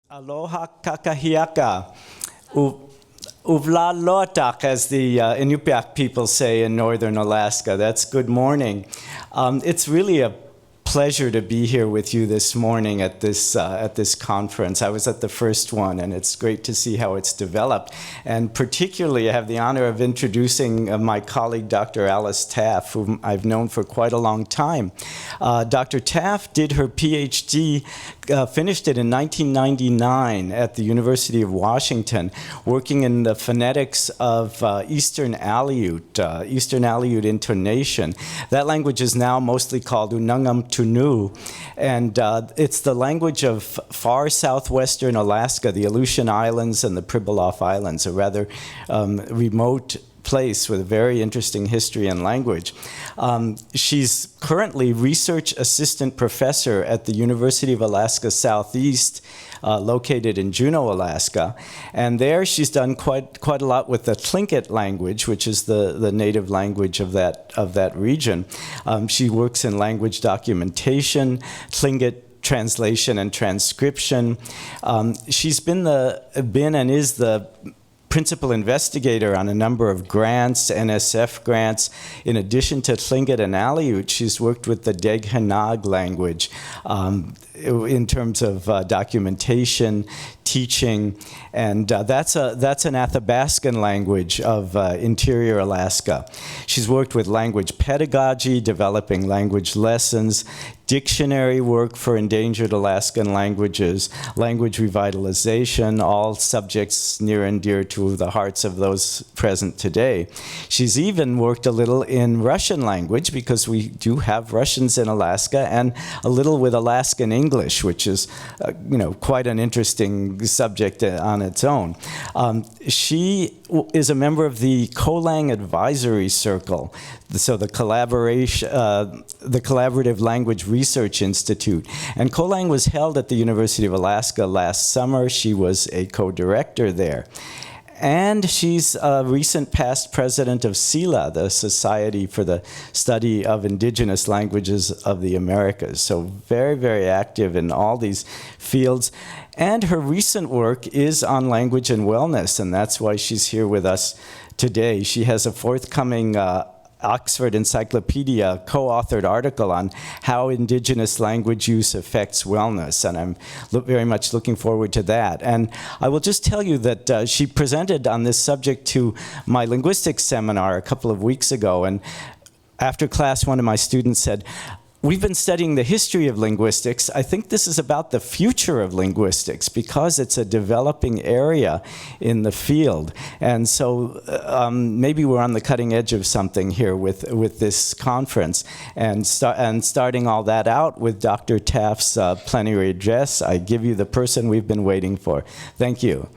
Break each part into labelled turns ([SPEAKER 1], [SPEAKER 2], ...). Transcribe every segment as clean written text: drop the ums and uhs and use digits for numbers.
[SPEAKER 1] Aloha kakahiaka. Uvla lotak, as the Inupiaq people say in northern Alaska. That's good morning. It's really a pleasure to be here with you this morning at this conference. I was at the first one, and it's great to see how it's developed. And particularly, I have the honor of introducing my colleague, Dr. Alice Taff, whom I've known for quite a long time. Dr. Taff did her PhD, finished it in 1999 at the University of Washington, working in the phonetics of Eastern Aleut intonation. That language is now mostly called Unungam Tunu, and it's the language of far southwestern Alaska, the Aleutian Islands and the Pribilof Islands, a rather remote place with a very interesting history and language. She's currently research assistant professor at the University of Alaska Southeast, located in Juneau, Alaska. And there she's done quite a lot with the Tlingit language, which is the native language of that region. She works in language documentation, Tlingit translation and transcription. She's been and is the principal investigator on a number of grants, NSF grants. In addition to Tlingit and Aleut, she's worked with the Deg-Hanag language in terms of documentation, teaching, and that's an Athabascan language of interior Alaska. She's worked with language pedagogy, developing language lessons, dictionary work for endangered Alaskan languages, language revitalization, all subjects near and dear to the hearts of those present today. She's even worked a little in Russian language, because we do have Russians in Alaska, and a little with Alaskan English, which is quite an interesting subject on its own. She is a member of the Kolang Advisory Circle, so the Collaborative Language Research Institute. And Kolang was held at the University of Alaska last summer. She was a co-director there. And she's a recent past president of SILA, the Society for the Study of Indigenous Languages of the Americas. So very, very active in all these fields. And her recent work is on language and wellness, and that's why she's here with us today. She has a forthcoming Oxford Encyclopedia co-authored article on how indigenous language use affects wellness, and I'm very much looking forward to that. And I will just tell you that she presented on this subject to my linguistics seminar a couple of weeks ago, and after class, one of my students said, "We've been studying the history of linguistics. I think this is about the future of linguistics, because it's a developing area in the field." And so maybe we're on the cutting edge of something here with this conference. And starting all that out with Dr. Taff's plenary address, I give you the person we've been waiting for. Thank you.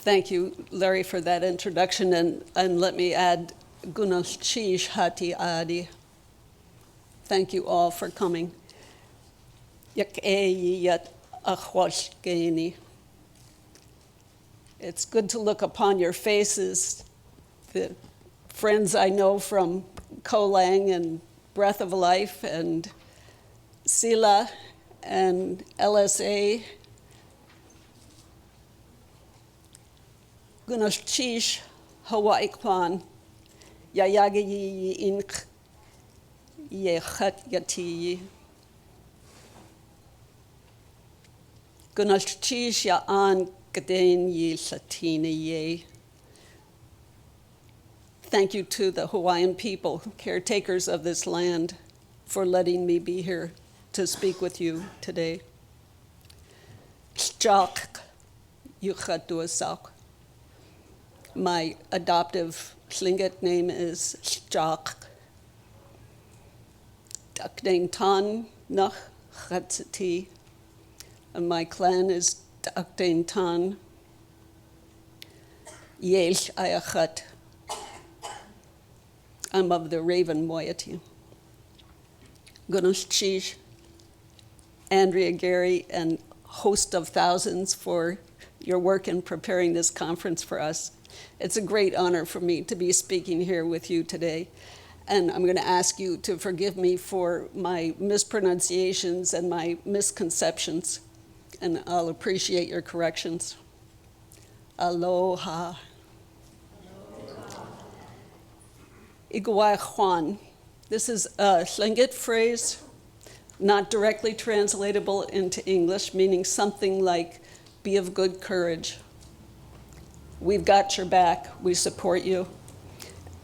[SPEAKER 2] Thank you, Larry, for that introduction, and let me add, Gu.aa hati adi. Thank you all for coming. It's good to look upon your faces, the friends I know from Kolang and Breath of Life and SILA and LSA. Gunaschish Hawaii Kwan Yayagi Ink Yechat Yati Gunaschish Yaan Gaden Yi Satina Ye. Thank you to the Hawaiian people, caretakers of this land, for letting me be here to speak with you today. Sjak Yuchatuasak. My adoptive Tlingit name is Sjak. Dakdeng Tan Nach Chatsati. And my clan is Dakdeng Tan Yelch Ayachat. I'm of the Raven moiety. Gunuschish Andrea Gary and host of thousands for your work in preparing this conference for us. It's a great honor for me to be speaking here with you today. And I'm going to ask you to forgive me for my mispronunciations and my misconceptions, and I'll appreciate your corrections. Aloha. Gu.aa Juan. This is a Tlingit phrase, not directly translatable into English, meaning something like, be of good courage. We've got your back, we support you.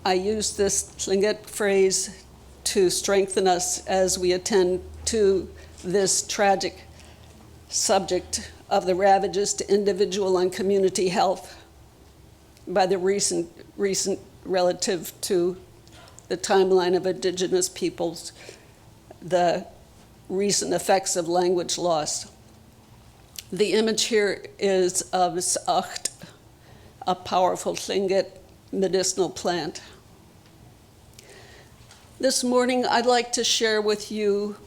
[SPEAKER 2] I use this Tlingit phrase to strengthen us as we attend to this tragic subject of the ravages to individual and community health by the recent relative to the timeline of Indigenous peoples, the recent effects of language loss. The image here is of Sacht, a powerful Tlingit medicinal plant. This morning, I'd like to share with you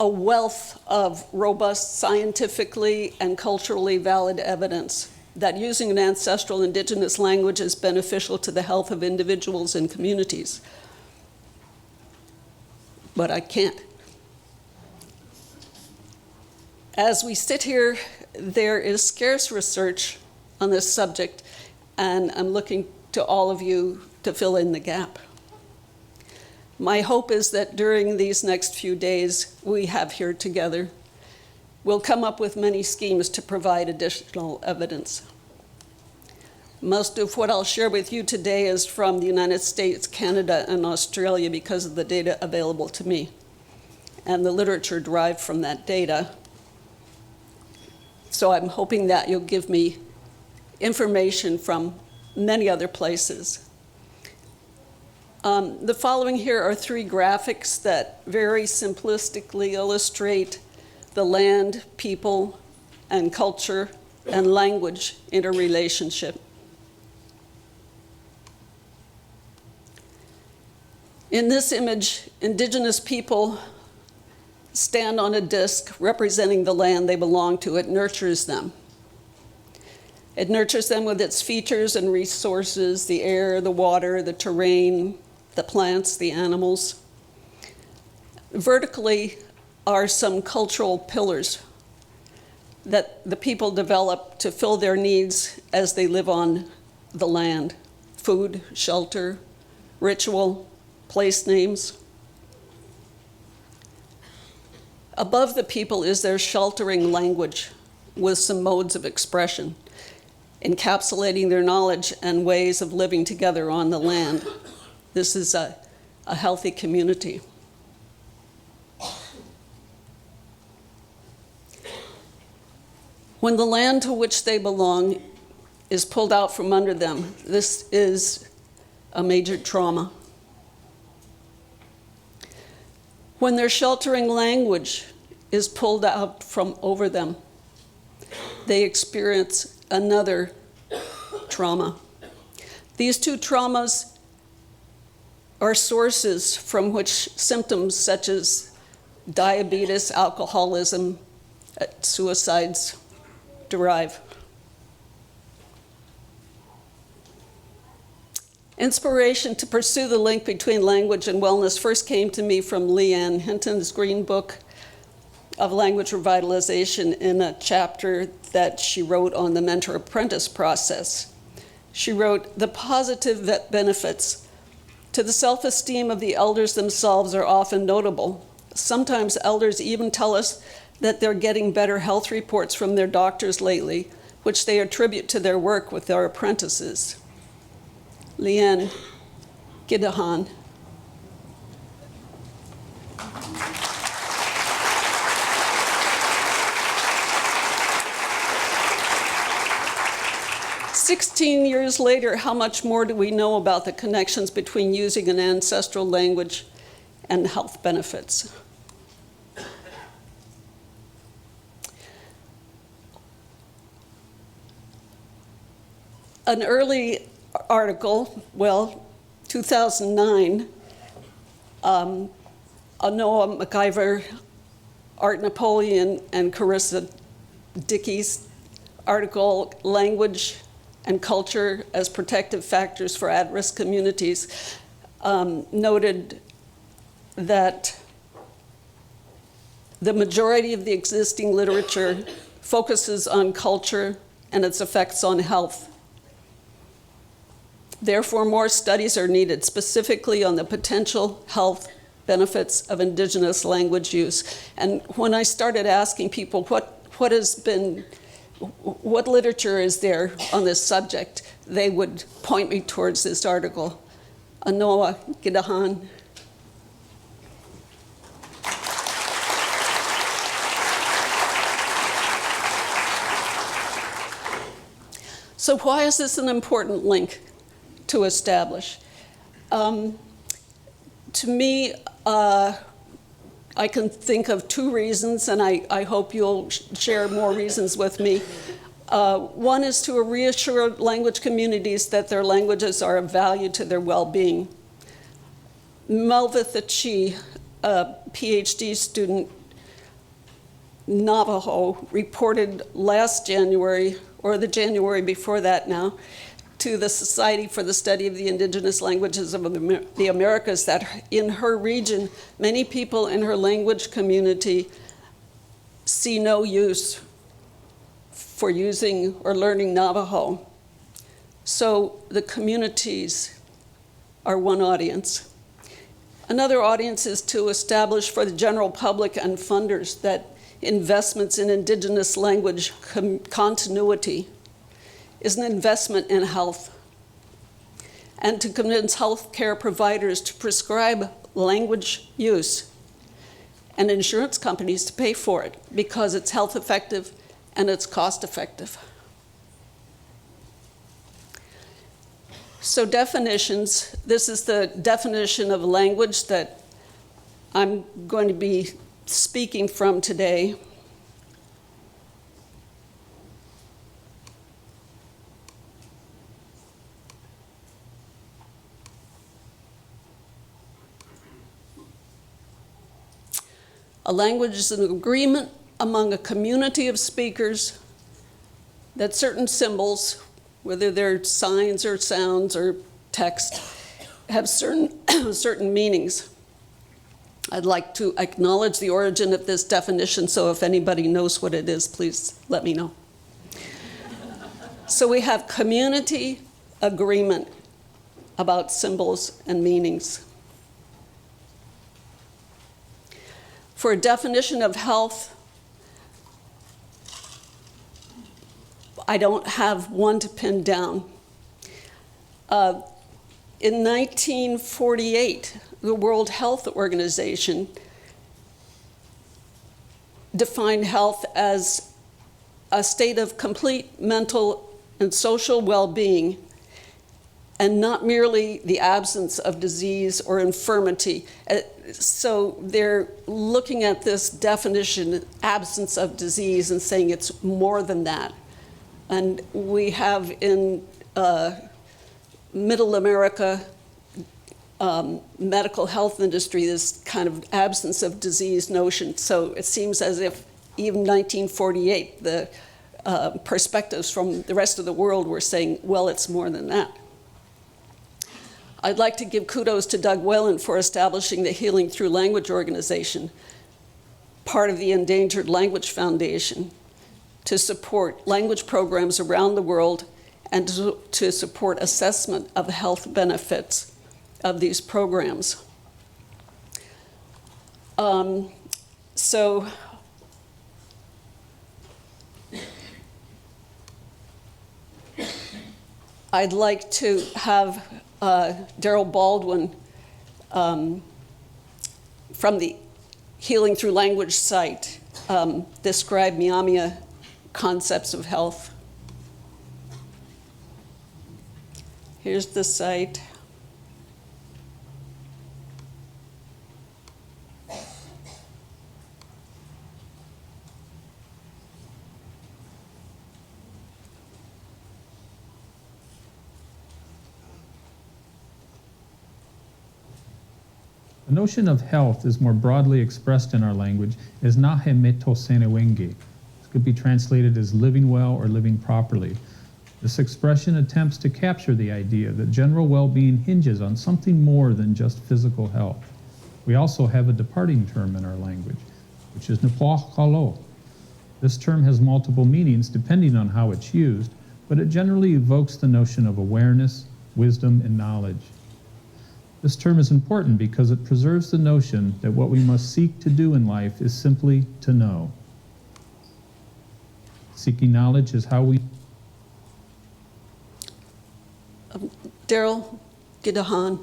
[SPEAKER 2] a wealth of robust, scientifically and culturally valid evidence that using an ancestral indigenous language is beneficial to the health of individuals and communities. But I can't. As we sit here, there is scarce research on this subject, and I'm looking to all of you to fill in the gap. My hope is that during these next few days we have here together, we'll come up with many schemes to provide additional evidence. Most of what I'll share with you today is from the United States, Canada, and Australia because of the data available to me and the literature derived from that data. So I'm hoping that you'll give me information from many other places. The following here are 3 graphics that very simplistically illustrate the land, people, and culture and language interrelationship. In this image, Indigenous people stand on a disc representing the land they belong to. It nurtures them. It nurtures them with its features and resources, the air, the water, the terrain, the plants, the animals. Vertically are some cultural pillars that the people develop to fill their needs as they live on the land: food, shelter, ritual, place names. Above the people is their sheltering language with some modes of expression, encapsulating their knowledge and ways of living together on the land. This is a healthy community. When the land to which they belong is pulled out from under them, this is a major trauma. When their sheltering language is pulled out from over them, they experience another trauma. These 2 traumas are sources from which symptoms such as diabetes, alcoholism, suicides derive. Inspiration to pursue the link between language and wellness first came to me from Leanne Hinton's Green Book of Language Revitalization in a chapter that she wrote on the mentor-apprentice process. She wrote, "The positive benefits to the self-esteem of the elders themselves are often notable. Sometimes elders even tell us that they're getting better health reports from their doctors lately, which they attribute to their work with their apprentices." Leanne Gidahan. "16 years later, how much more do we know about the connections between using an ancestral language and health benefits?" An early article, 2009, Noah McIver, Art Napoleon, and Carissa Dickey's article, Language and Culture as Protective Factors for At-Risk Communities, noted that the majority of the existing literature focuses on culture and its effects on health. Therefore, more studies are needed, specifically on the potential health benefits of indigenous language use. And when I started asking people what literature is there on this subject, they would point me towards this article, Anoa Gidahan. So why is this an important link to establish? To me, I can think of two reasons, and I hope you'll share more reasons with me. One is to reassure language communities that their languages are of value to their well-being. Melvitha Chi, a PhD student, Navajo, reported last January, or the January before that now, to the Society for the Study of the Indigenous Languages of the Americas that in her region, many people in her language community see no use for using or learning Navajo. So the communities are one audience. Another audience is to establish for the general public and funders that investments in indigenous language continuity is an investment in health, and to convince healthcare providers to prescribe language use and insurance companies to pay for it because it's health effective and it's cost effective. So definitions, this is the definition of language that I'm going to be speaking from today. A language is an agreement among a community of speakers that certain symbols, whether they're signs or sounds or text, have certain meanings. I'd like to acknowledge the origin of this definition, so if anybody knows what it is, please let me know. So we have community agreement about symbols and meanings. For a definition of health, I don't have one to pin down. In 1948, the World Health Organization defined health as a state of complete mental and social well-being, and not merely the absence of disease or infirmity. So they're looking at this definition, absence of disease, and saying it's more than that. And we have in Middle America, medical health industry, this kind of absence of disease notion. So it seems as if even 1948, the perspectives from the rest of the world were saying, well, it's more than that. I'd like to give kudos to Doug Whalen for establishing the Healing Through Language organization, part of the Endangered Language Foundation, to support language programs around the world and to support assessment of health benefits of these programs. So I'd like to have Daryl Baldwin from the Healing Through Language site describe Miamia concepts of health. Here's the site.
[SPEAKER 3] The notion of health is more broadly expressed in our language as nahe meto senewenge. This could be translated as living well or living properly. This expression attempts to capture the idea that general well-being hinges on something more than just physical health. We also have a departing term in our language, which is nepoch kalo. This term has multiple meanings depending on how it's used, but it generally evokes the notion of awareness, wisdom, and knowledge. This term is important because it preserves the notion that what we must seek to do in life is simply to know. Seeking knowledge is how we...
[SPEAKER 2] Daryl Gu.aa.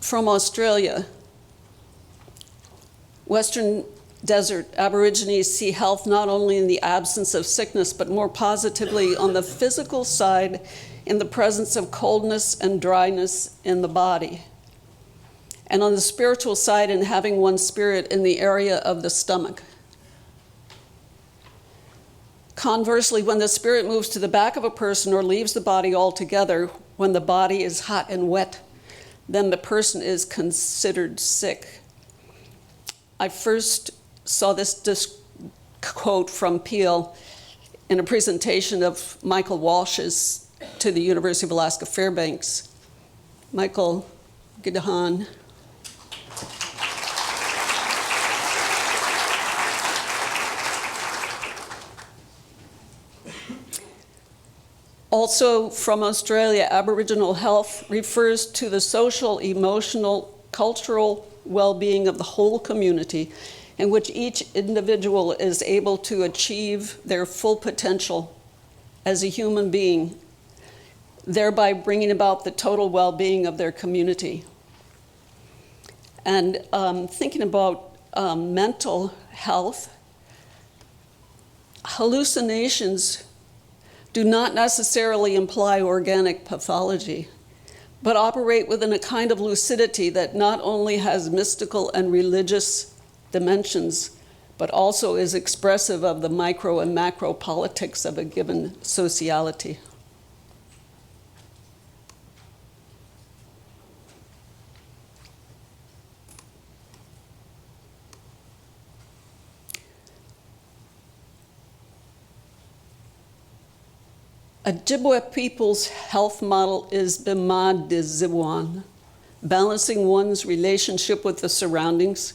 [SPEAKER 2] From Australia, Western Desert Aborigines see health not only in the absence of sickness, but more positively on the physical side in the presence of coldness and dryness in the body, and on the spiritual side in having one's spirit in the area of the stomach. Conversely, when the spirit moves to the back of a person or leaves the body altogether, when the body is hot and wet, then the person is considered sick. I first saw this quote from Peel in a presentation of Michael Walsh's to the University of Alaska Fairbanks. Michael Gu.aa. Also from Australia, Aboriginal health refers to the social, emotional, cultural well-being of the whole community, in which each individual is able to achieve their full potential as a human being, thereby bringing about the total well-being of their community. And thinking about mental health, hallucinations do not necessarily imply organic pathology, but operate within a kind of lucidity that not only has mystical and religious dimensions, but also is expressive of the micro and macro politics of a given sociality. Ojibwe people's health model is Bima de Ziwan, balancing one's relationship with the surroundings,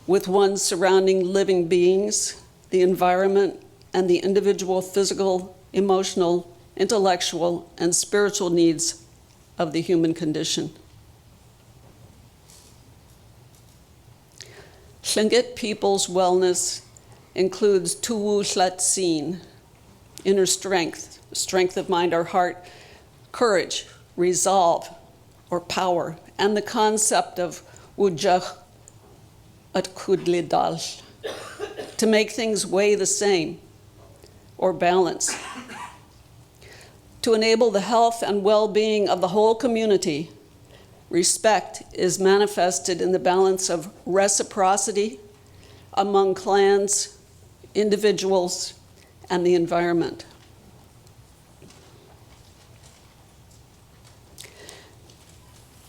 [SPEAKER 2] with one's surrounding living beings, the environment, and the individual physical, emotional, intellectual, and spiritual needs of the human condition. Tlingit people's wellness includes Tuwu Tlatsin, inner strength, strength of mind or heart, courage, resolve, or power, and the concept of wujah at kudlidal, to make things weigh the same or balance. To enable the health and well-being of the whole community, respect is manifested in the balance of reciprocity among clans, individuals, and the environment.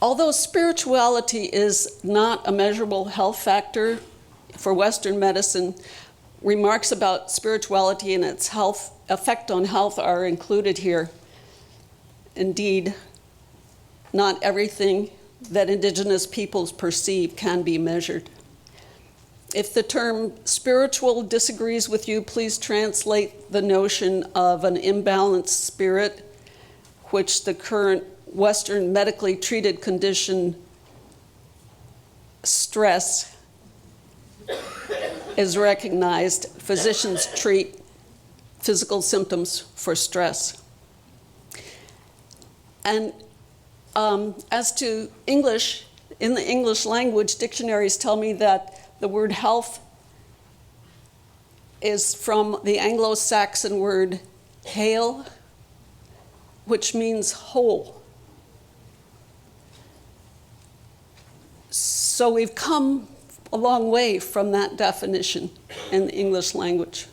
[SPEAKER 2] Although spirituality is not a measurable health factor for Western medicine, remarks about spirituality and its health effect on health are included here. Indeed, not everything that Indigenous peoples perceive can be measured. If the term spiritual disagrees with you, please translate the notion of an imbalanced spirit, which the current Western medically treated condition, stress, is recognized. Physicians treat physical symptoms for stress. And as to English, in the English language, dictionaries tell me that the word health is from the Anglo-Saxon word hail, which means whole. So we've come a long way from that definition in the English language.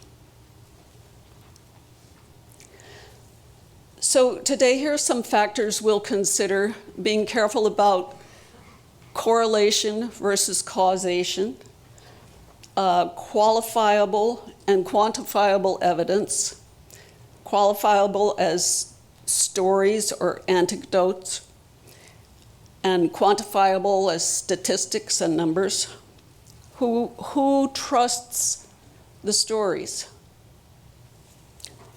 [SPEAKER 2] So today, here are some factors we'll consider: being careful about correlation versus causation, qualifiable and quantifiable evidence, qualifiable as stories or anecdotes, and quantifiable as statistics and numbers. Who trusts the stories?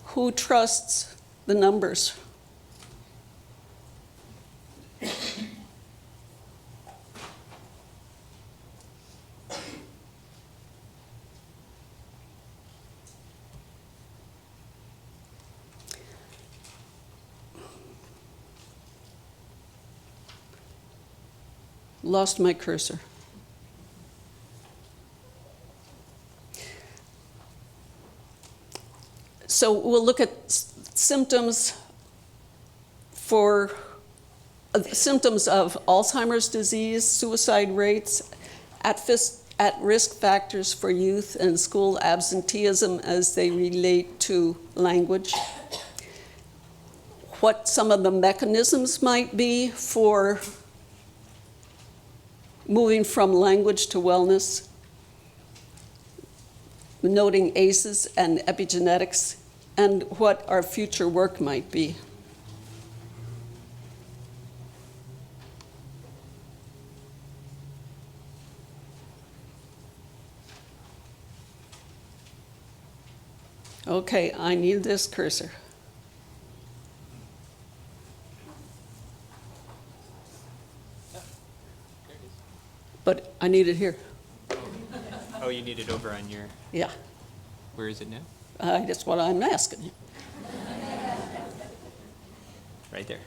[SPEAKER 2] Who trusts the numbers? Lost my cursor. So we'll look at symptoms of Alzheimer's disease, suicide rates, at-risk factors for youth, and school absenteeism as they relate to language. What some of the mechanisms might be for moving from language to wellness, noting ACEs and epigenetics, and what our future work might be. Okay, I need this cursor. But I need it here.
[SPEAKER 4] Oh, you need it over on your...
[SPEAKER 2] Yeah,
[SPEAKER 4] Where is it now?
[SPEAKER 2] that's what I'm asking you.
[SPEAKER 4] Right there.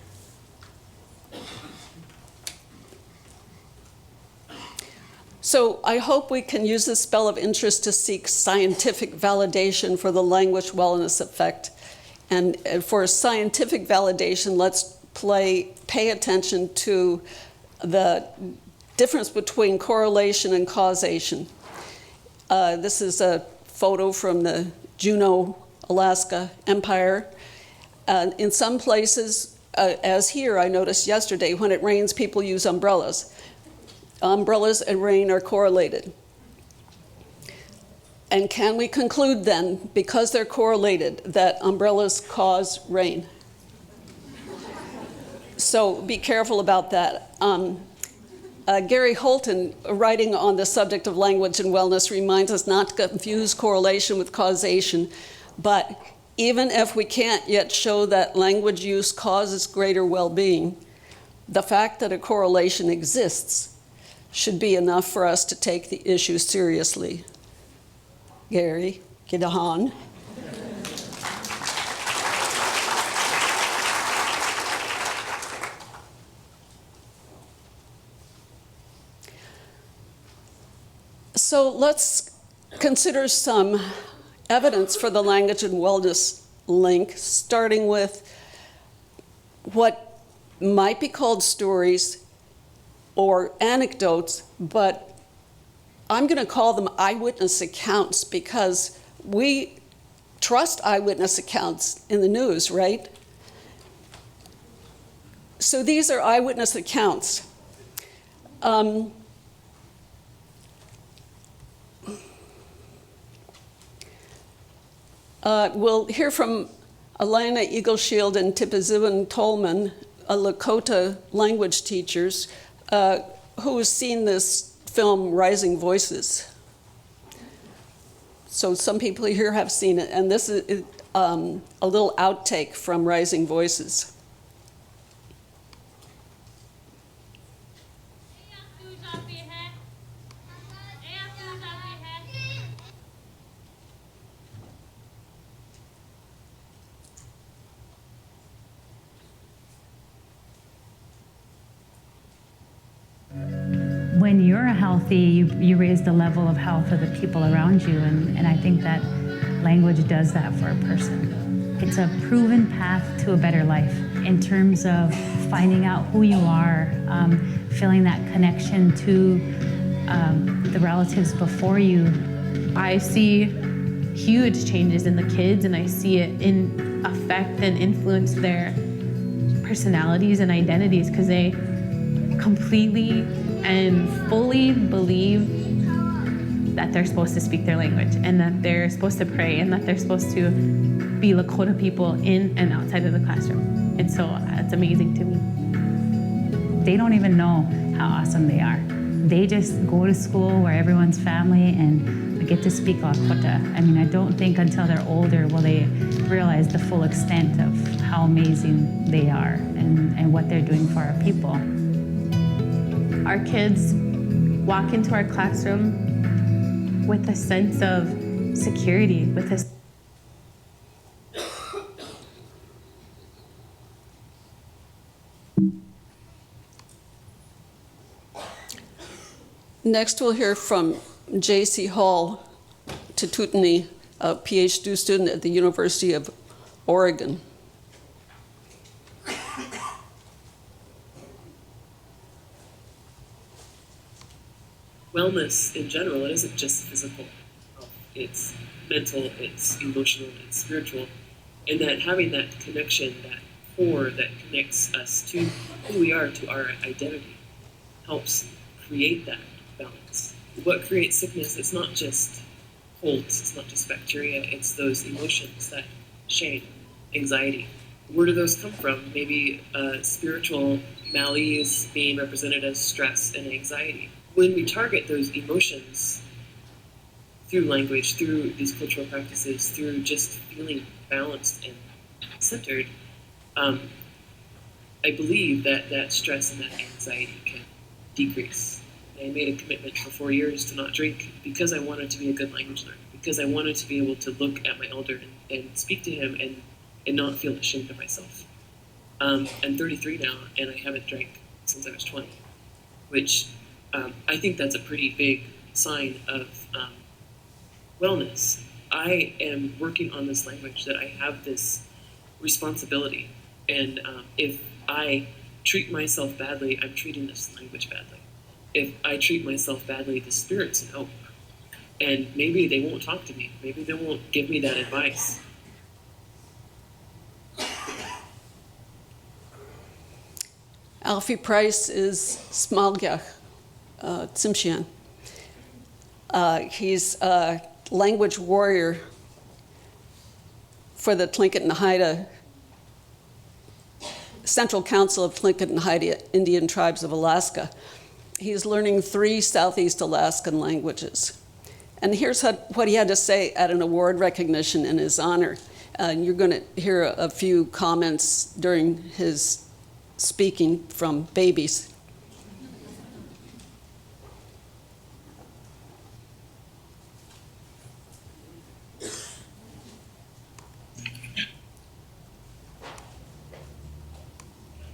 [SPEAKER 2] So I hope we can use this spell of interest to seek scientific validation for the language wellness effect. And for scientific validation, let's pay attention to the difference between correlation and causation. This is a photo from the Juneau, Alaska Empire. In some places, as here, I noticed yesterday, when it rains, people use umbrellas. Umbrellas and rain are correlated. And can we conclude then, because they're correlated, that umbrellas cause rain? So be careful about that. Gary Holton, writing on the subject of language and wellness, reminds us not to confuse correlation with causation. But even if we can't yet show that language use causes greater well-being, the fact that a correlation exists should be enough for us to take the issue seriously. Gary, Gu.aa. So let's consider some evidence for the language and wellness link, starting with what might be called stories or anecdotes, but I'm going to call them eyewitness accounts because we trust eyewitness accounts in the news, right? So these are eyewitness accounts. We'll hear from Elena Eagleshield and Tipizuan Tolman, Lakota language teachers, who has seen this film, Rising Voices. So some people here have seen it, and this is a little outtake from Rising Voices.
[SPEAKER 5] When you're healthy, you raise the level of health of the people around you, and I think that language does that for a person. It's a proven path to a better life in terms of finding out who you are, feeling that connection to the relatives before you.
[SPEAKER 6] I see huge changes in the kids, and I see it in affect and influence their personalities and identities, because they completely and fully believe that they're supposed to speak their language, and that they're supposed to pray, and that they're supposed to be Lakota people in and outside of the classroom. And so it's amazing to me.
[SPEAKER 5] They don't even know how awesome they are. They just go to school where everyone's family and they get to speak Lakota. I mean, I don't think until they're older will they realize the full extent of how amazing they are and what they're doing for our people.
[SPEAKER 6] Our kids walk into our classroom with a sense of security, with a
[SPEAKER 2] Next, we'll hear from J.C. Hall Tututni, a PhD student at the University of Oregon.
[SPEAKER 7] Wellness in general, it isn't just physical health. It's mental, it's emotional, it's spiritual. And that having that connection, that core that connects us to who we are, to our identity, helps create that balance. What creates sickness, it's not just colds, it's not just bacteria, it's those emotions, that shame, anxiety. Where do those come from? Maybe spiritual malaise being represented as stress and anxiety. When we target those emotions through language, through these cultural practices, through just feeling balanced and centered, I believe that stress and that anxiety can decrease. I made a commitment for 4 years to not drink because I wanted to be a good language learner, because I wanted to be able to look at my elder and speak to him and not feel ashamed of myself. I'm 33 now, and I haven't drank since I was 20, which I think that's a pretty big sign of wellness. I am working on this language, that I have this responsibility, and if I treat myself badly, I'm treating this language badly. If I treat myself badly, the spirits know. And maybe they won't talk to me. Maybe they won't give me that advice.
[SPEAKER 2] Alfie Price is Smalgyach Tsimshian. He's a language warrior for the Tlingit and Haida Central Council of Tlingit and Haida Indian Tribes of Alaska. He's learning 3 Southeast Alaskan languages. And here's what he had to say at an award recognition in his honor. You're going to hear a few comments during his speaking from babies.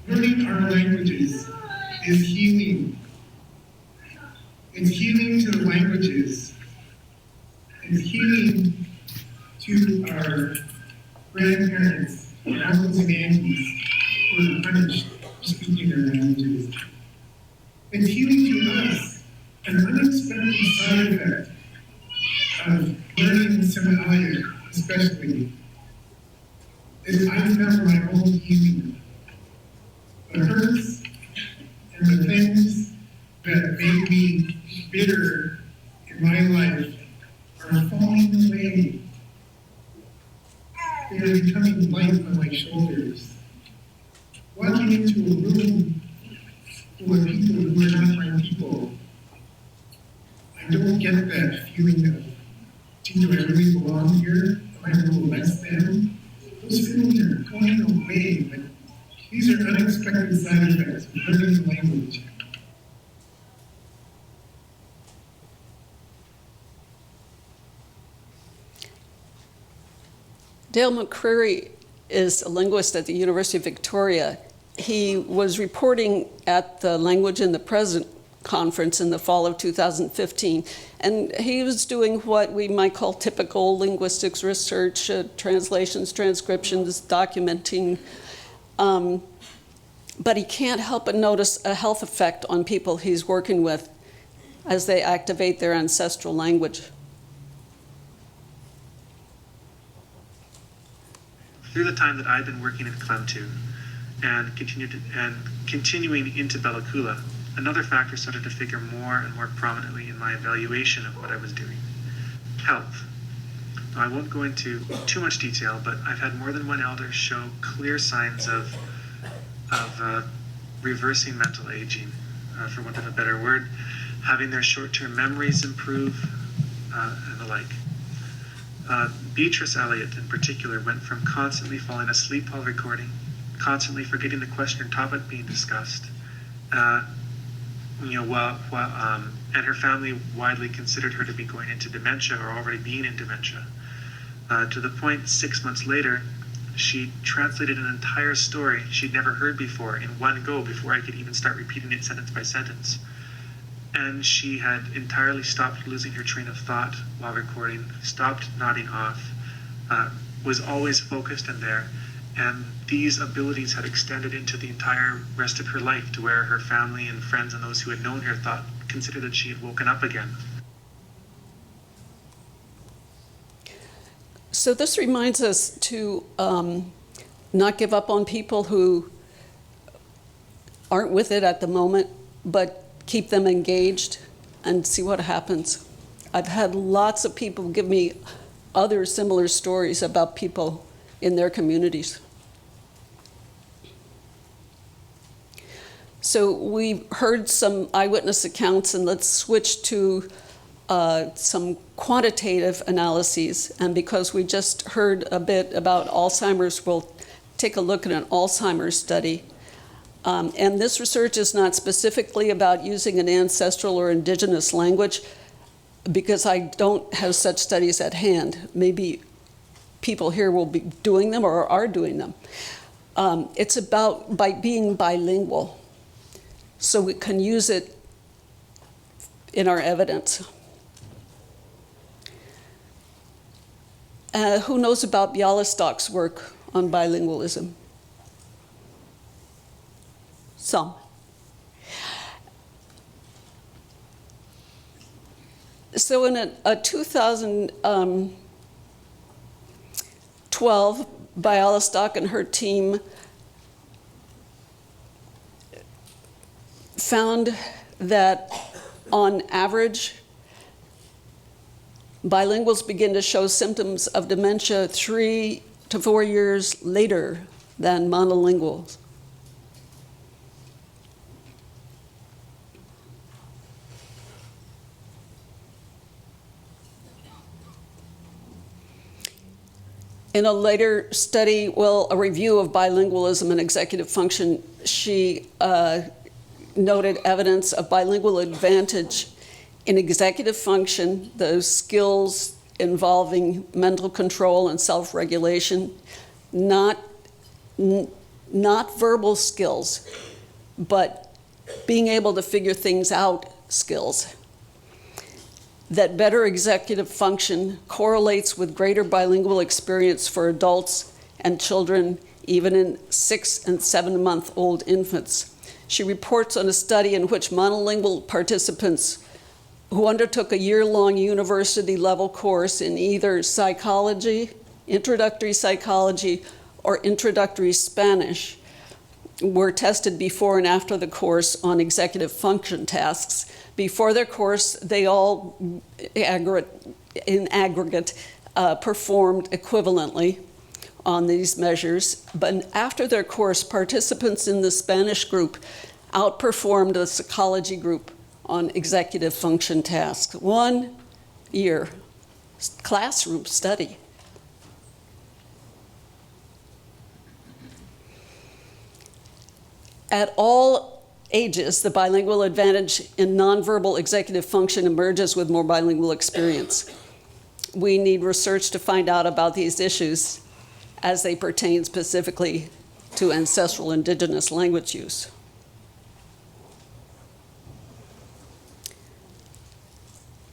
[SPEAKER 8] Learning our languages is healing. It's healing to the languages. It's healing to our grandparents, our uncles and aunties who were punished for speaking their languages. It's healing to us, an unexpected side effect of learning Somalian, especially, is I found my own healing. The hurts and the things that made me bitter in my life are falling away. They are becoming light on my shoulders. Walking into a room full of people who are not my people, I don't get that feeling of, do I really belong here? Am I a little less than? Those feelings are going away, but these are unexpected side effects of learning the language.
[SPEAKER 2] Dale McCreary is a linguist at the University of Victoria. He was reporting at the Language in the Present conference in the fall of 2015, and he was doing what we might call typical linguistics research, translations, transcriptions, documenting, but he can't help but notice a health effect on people he's working with. as they activate their ancestral language.
[SPEAKER 9] Through the time that I've been working in Klemtu and continuing into Bella Coola, another factor started to figure more and more prominently in my evaluation of what I was doing: health. Now, I won't go into too much detail, but I've had more than one elder show clear signs of reversing mental aging, for want of a better word, having their short-term memories improve, and the like. Beatrice Elliott, in particular, went from constantly falling asleep while recording, constantly forgetting the question or topic being discussed, and her family widely considered her to be going into dementia or already being in dementia, to the point 6 months later, she translated an entire story she'd never heard before in one go before I could even start repeating it sentence by sentence. And she had entirely stopped losing her train of thought while recording, stopped nodding off, was always focused and there. And these abilities had extended into the entire rest of her life, to where her family and friends and those who had known her considered that she had woken up again.
[SPEAKER 2] So this reminds us to not give up on people who aren't with it at the moment, but keep them engaged and see what happens. I've had lots of people give me other similar stories about people in their communities. So we heard some eyewitness accounts, and let's switch to some quantitative analyses. And because we just heard a bit about Alzheimer's, we'll take a look at an Alzheimer's study. And this research is not specifically about using an ancestral or indigenous language, because I don't have such studies at hand. Maybe people here will be doing them or are doing them. It's about being bilingual, so we can use it in our evidence. Who knows about Bialystok's work on bilingualism? Some. So in a 2012, Bialystok and her team found that on average, bilinguals begin to show symptoms of dementia 3 to 4 years later than monolinguals. In a later study, a review of bilingualism and executive function, she noted evidence of bilingual advantage in executive function, those skills involving mental control and self-regulation, not verbal skills, but being able to figure things out skills. That better executive function correlates with greater bilingual experience for adults and children, even in 6 and 7-month-old infants. She reports on a study in which monolingual participants who undertook a year-long university-level course in either psychology, introductory psychology, or introductory Spanish were tested before and after the course on executive function tasks. Before their course, they all, in aggregate, performed equivalently on these measures. But after their course, participants in the Spanish group outperformed the psychology group on executive function tasks. 1 year classroom study. At all ages, the bilingual advantage in nonverbal executive function emerges with more bilingual experience. We need research to find out about these issues as they pertain specifically to ancestral indigenous language use.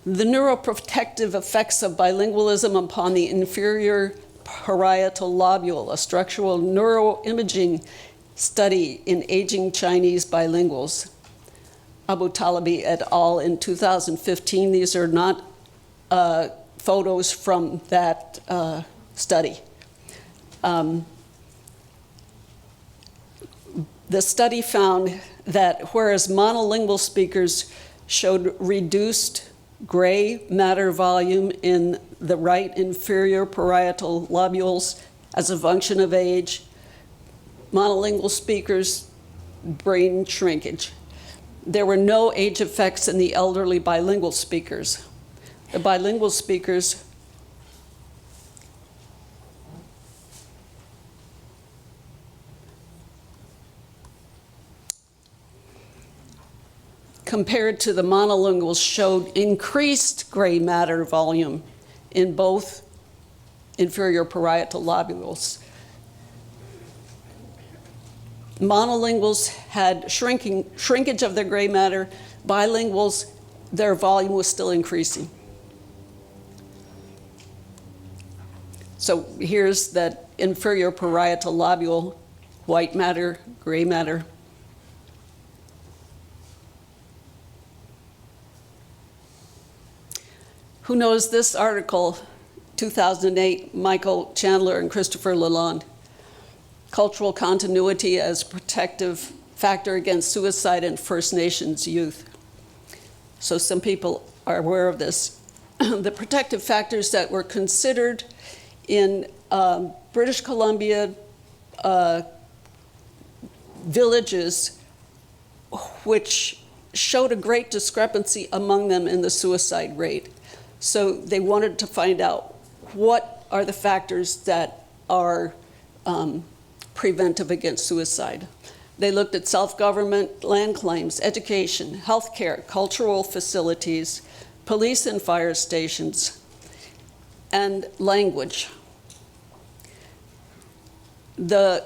[SPEAKER 2] The neuroprotective effects of bilingualism upon the inferior parietal lobule, a structural neuroimaging study in aging Chinese bilinguals. Abu Talabi et al. In 2015. These are not photos from that study. The study found that whereas monolingual speakers showed reduced gray matter volume in the right inferior parietal lobules as a function of age, monolingual speakers' brain shrinkage. There were no age effects in the elderly bilingual speakers. The bilingual speakers compared to the monolinguals showed increased gray matter volume in both inferior parietal lobules. Monolinguals had shrinkage of their gray matter. Bilinguals, their volume was still increasing. So here's that inferior parietal lobule, white matter, gray matter. Who knows this article, 2008, Michael Chandler and Christopher Lalonde, Cultural Continuity as Protective Factor Against Suicide in First Nations Youth. So some people are aware of this. The protective factors that were considered in British Columbia villages, which showed a great discrepancy among them in the suicide rate. So they wanted to find out what are the factors that are preventive against suicide. They looked at self-government, land claims, education, healthcare, cultural facilities, police and fire stations, and language. The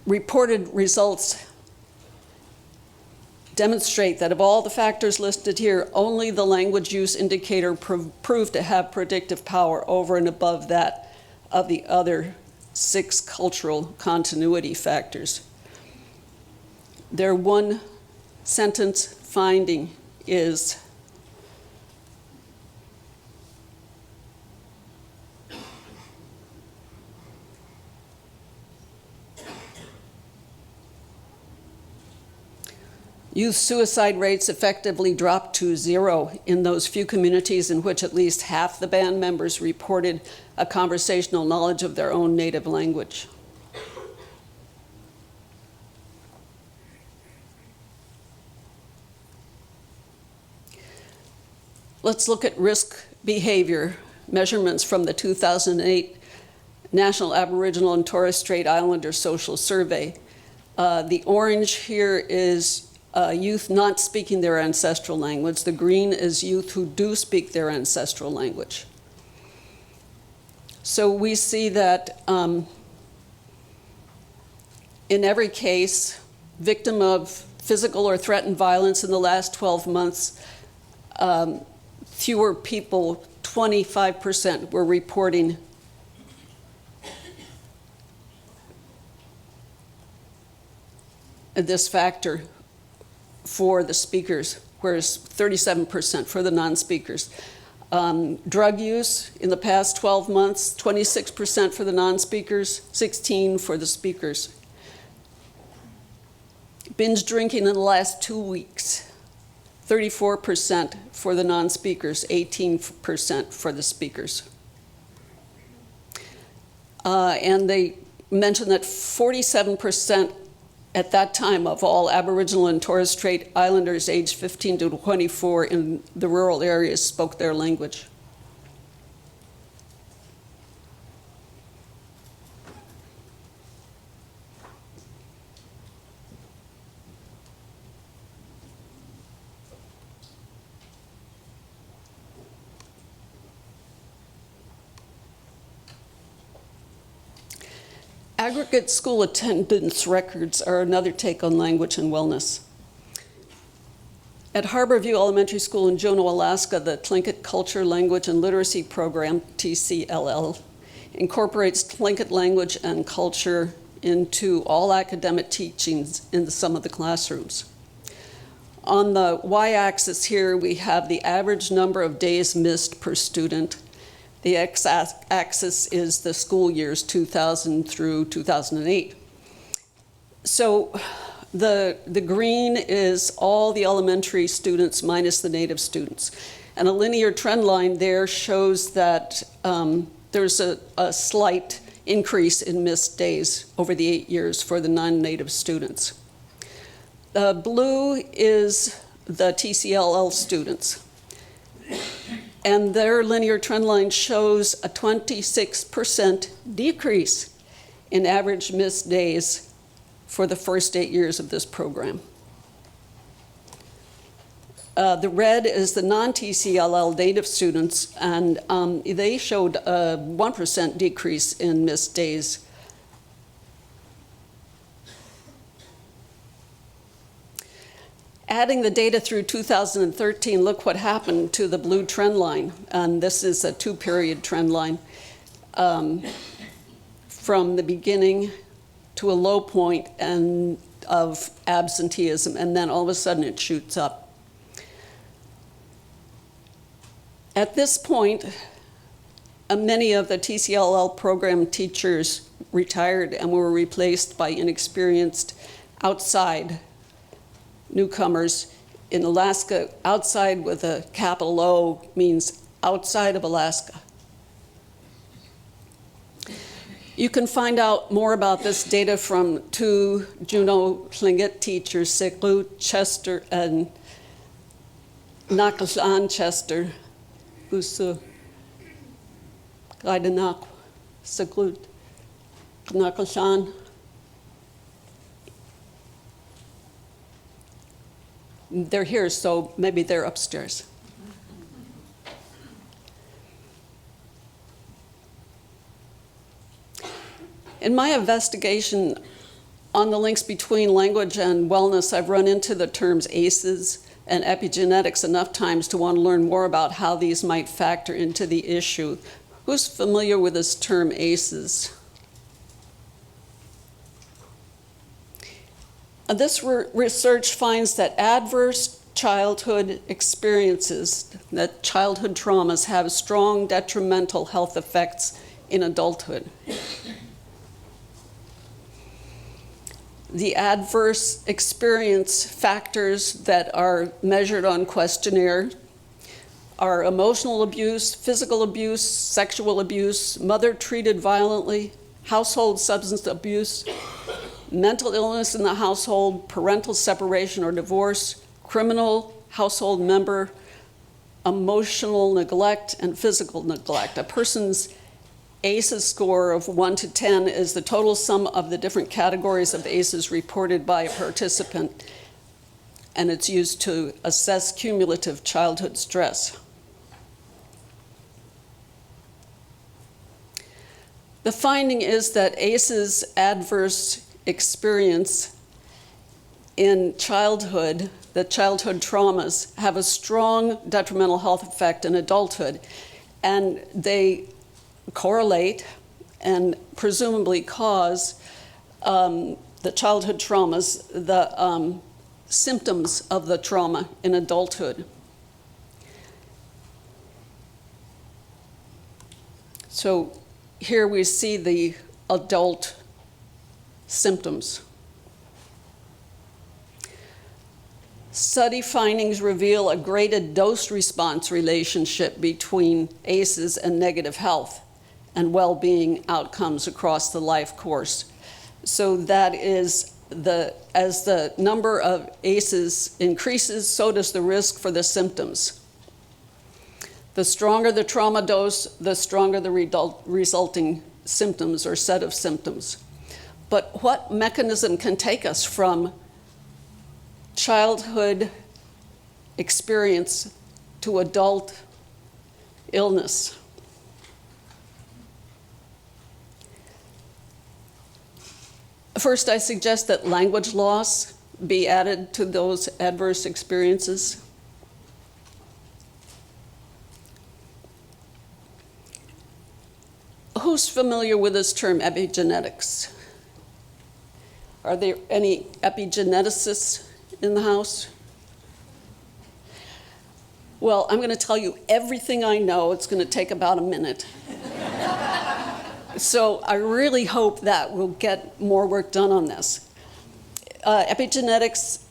[SPEAKER 2] reported results demonstrate that of all the factors listed here, only the language use indicator proved to have predictive power over and above that of the other 6 cultural continuity factors. Their one sentence finding is youth suicide rates effectively dropped to 0 in those few communities in which at least half the band members reported a conversational knowledge of their own native language. Let's look at risk behavior measurements from the 2008 National Aboriginal and Torres Strait Islander Social Survey. The orange here is youth not speaking their ancestral language. The green is youth who do speak their ancestral language. So we see that in every case, victim of physical or threatened violence in the last 12 months, fewer people, 25%, were reporting this factor for the speakers, whereas 37% for the non-speakers. Drug use in the past 12 months, 26% for the non-speakers, 16% for the speakers. Binge drinking in the last 2 weeks, 34% for the non-speakers, 18% for the speakers. And they mentioned that 47% at that time of all Aboriginal and Torres Strait Islanders aged 15 to 24 in the rural areas spoke their language. Aggregate school attendance records are another take on language and wellness. At Harborview Elementary School in Juneau, Alaska, the Tlingit Culture, Language, and Literacy Program, TCLL, incorporates Tlingit language and culture into all academic teachings in some of the classrooms. on the y-axis here, we have the average number of days missed per student. The x-axis is the school years 2000 through 2008. So the green is all the elementary students minus the native students. And a linear trend line there shows that there's a slight increase in missed days over the 8 years for the non-native students. Blue is the TCLL students. And their linear trend line shows a 26% decrease in average missed days for the first 8 years of this program. The red is the non-TCLL native students, and they showed a 1% decrease in missed days. Adding the data through 2013, look what happened to the blue trend line. And this is a 2-period trend line from the beginning to a low point of absenteeism, and then all of a sudden it shoots up. At this point, many of the TCLL program teachers retired and were replaced by inexperienced outside newcomers. In Alaska, outside with a capital O means outside of Alaska. You can find out more about this data from 2 Juneau Tlingit teachers, Seklu Chester and Nakashan Chester, Gusu Gaidanak, Seklu Nakashan. They're here, so maybe they're upstairs. In my investigation on the links between language and wellness, I've run into the terms ACEs and epigenetics enough times to want to learn more about how these might factor into the issue. Who's familiar with this term ACEs? This research finds that adverse childhood experiences, that childhood traumas, have strong detrimental health effects in adulthood. The adverse experience factors that are measured on questionnaire are emotional abuse, physical abuse, sexual abuse, mother treated violently, household substance abuse, mental illness in the household, parental separation or divorce, criminal household member, emotional neglect, and physical neglect. A person's ACEs score of 1 to 10 is the total sum of the different categories of ACEs reported by a participant, and it's used to assess cumulative childhood stress. The finding is that ACEs adverse experience in childhood, the childhood traumas, have a strong detrimental health effect in adulthood, and they correlate and presumably cause the childhood traumas, the symptoms of the trauma in adulthood. So here we see the adult symptoms. Study findings reveal a graded dose-response relationship between ACEs and negative health and well-being outcomes across the life course. So that is, as the number of ACEs increases, so does the risk for the symptoms. The stronger the trauma dose, the stronger the resulting symptoms or set of symptoms. But what mechanism can take us from childhood experience to adult illness? First, I suggest that language loss be added to those adverse experiences. Who's familiar with this term, epigenetics? Are there any epigeneticists in the house? Well, I'm going to tell you everything I know. It's going to take about a minute. So I really hope that we'll get more work done on this. Epigenetics,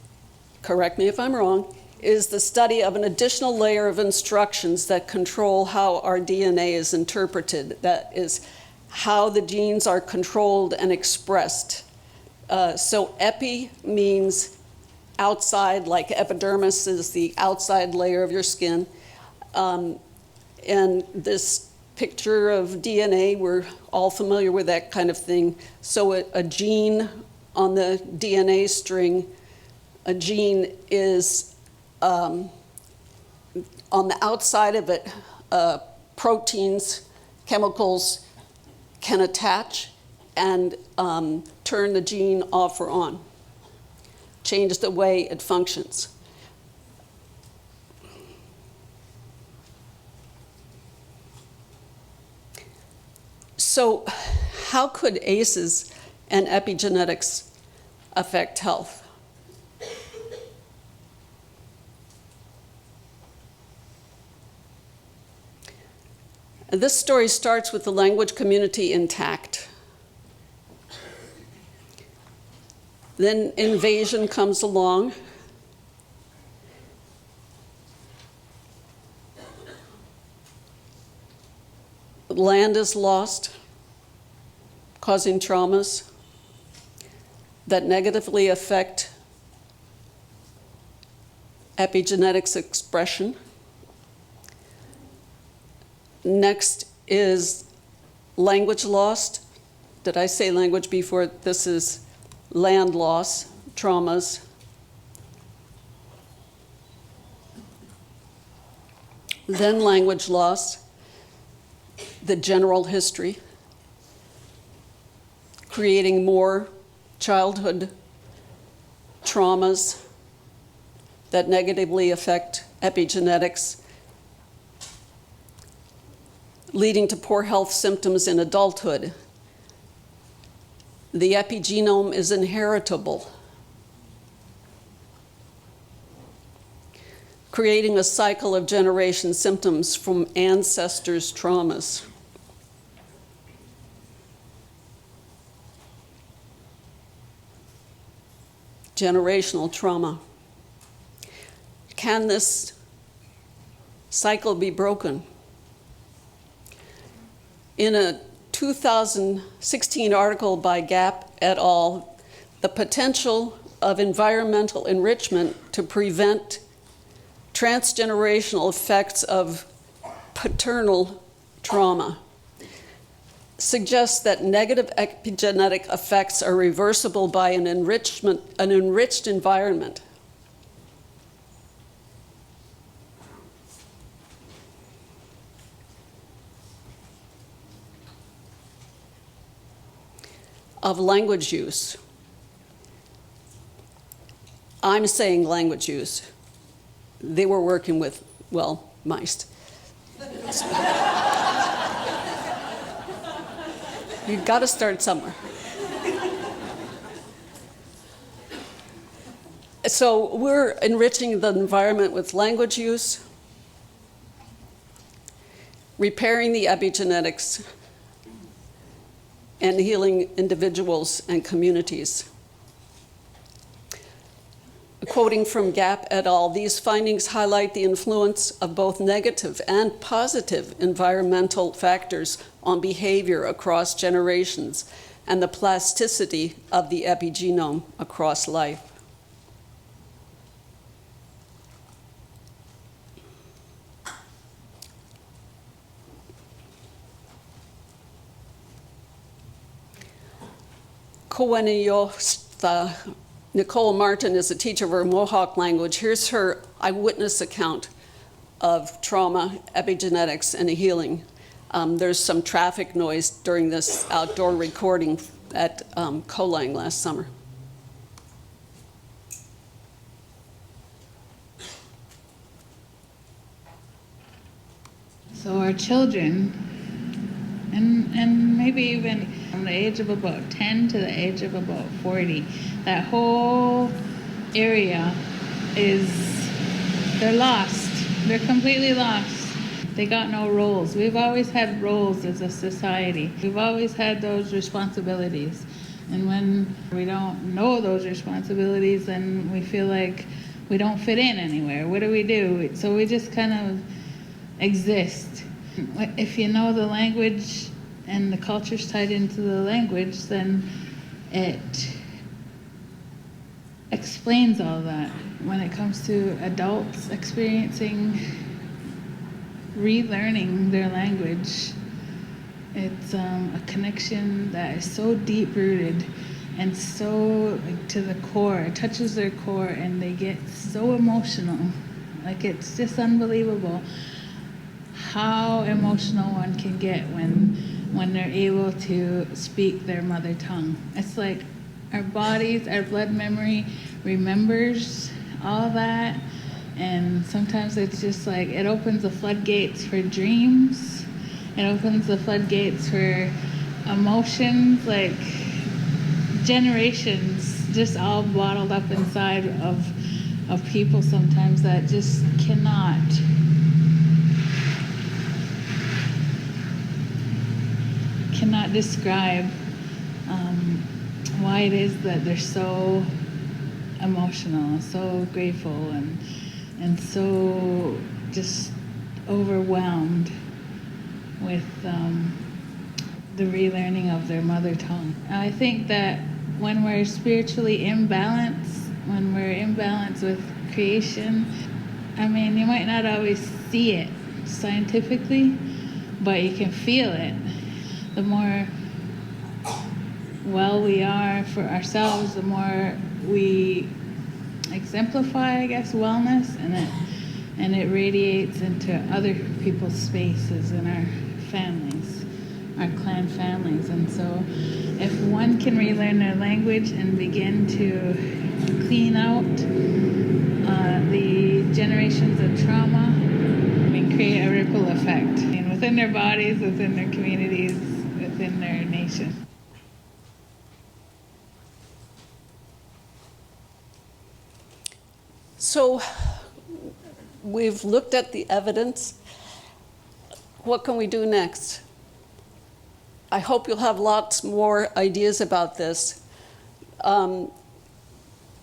[SPEAKER 2] correct me if I'm wrong, is the study of an additional layer of instructions that control how our DNA is interpreted. That is how the genes are controlled and expressed. So epi means outside, like epidermis is the outside layer of your skin. And this picture of DNA, we're all familiar with that kind of thing. So a gene on the DNA string, a gene is on the outside of it, proteins, chemicals can attach and turn the gene off or on, change the way it functions. So how could ACEs and epigenetics affect health? This story starts with the language community intact. Then invasion comes along. Land is lost, causing traumas that negatively affect epigenetics expression. Next is language lost. Did I say language before? This is land loss, traumas. Then language loss, the general history, creating more childhood traumas that negatively affect epigenetics, leading to poor health symptoms in adulthood. The epigenome is inheritable, creating a cycle of generation symptoms from ancestors' traumas. Generational trauma. Can this cycle be broken? In a 2016 article by Gu.aa et al., the potential of environmental enrichment to prevent transgenerational effects of paternal trauma suggests that negative epigenetic effects are reversible by an enriched environment. Of language use. I'm saying language use. They were working with, well, mice. You've got to start somewhere. So we're enriching the environment with language use, repairing the epigenetics, and healing individuals and communities. Quoting from Gu.aa et al., these findings highlight the influence of both negative and positive environmental factors on behavior across generations and the plasticity of the epigenome across life. Nicole Martin is a teacher of her Mohawk language. Here's her eyewitness account of trauma, epigenetics, and healing. There's some traffic noise during this outdoor recording at Kolang last summer.
[SPEAKER 10] So our children, and maybe even from the age of about 10 to the age of about 40, that whole area they're lost. They're completely lost. They got no roles. We've always had roles as a society. We've always had those responsibilities. And when we don't know those responsibilities, then we feel like we don't fit in anywhere. What do we do? So we just kind of exist. If you know the language and the culture's tied into the language, then it explains all that. When it comes to adults experiencing relearning their language, it's a connection that is so deep rooted and so like, to the core. It touches their core and they get so emotional. Like it's just unbelievable how emotional one can get when they're able to speak their mother tongue. It's like our bodies, our blood memory remembers all that. And sometimes it's just like, it opens the floodgates for dreams. It opens the floodgates for emotions, like generations just all bottled up inside of people sometimes that just cannot describe why it is that they're so emotional, so grateful, and so just overwhelmed with the relearning of their mother tongue. I think that when we're spiritually imbalanced, when we're imbalanced with creation, I mean, you might not always see it scientifically, but you can feel it. The more well we are for ourselves, the more we exemplify, I guess, wellness, and it radiates into other people's spaces in our families, our clan families. And so if one can relearn their language and begin to clean out the generations of trauma, we create a ripple effect within their bodies, within their communities, within their nation.
[SPEAKER 2] So we've looked at the evidence. What can we do next? I hope you'll have lots more ideas about this.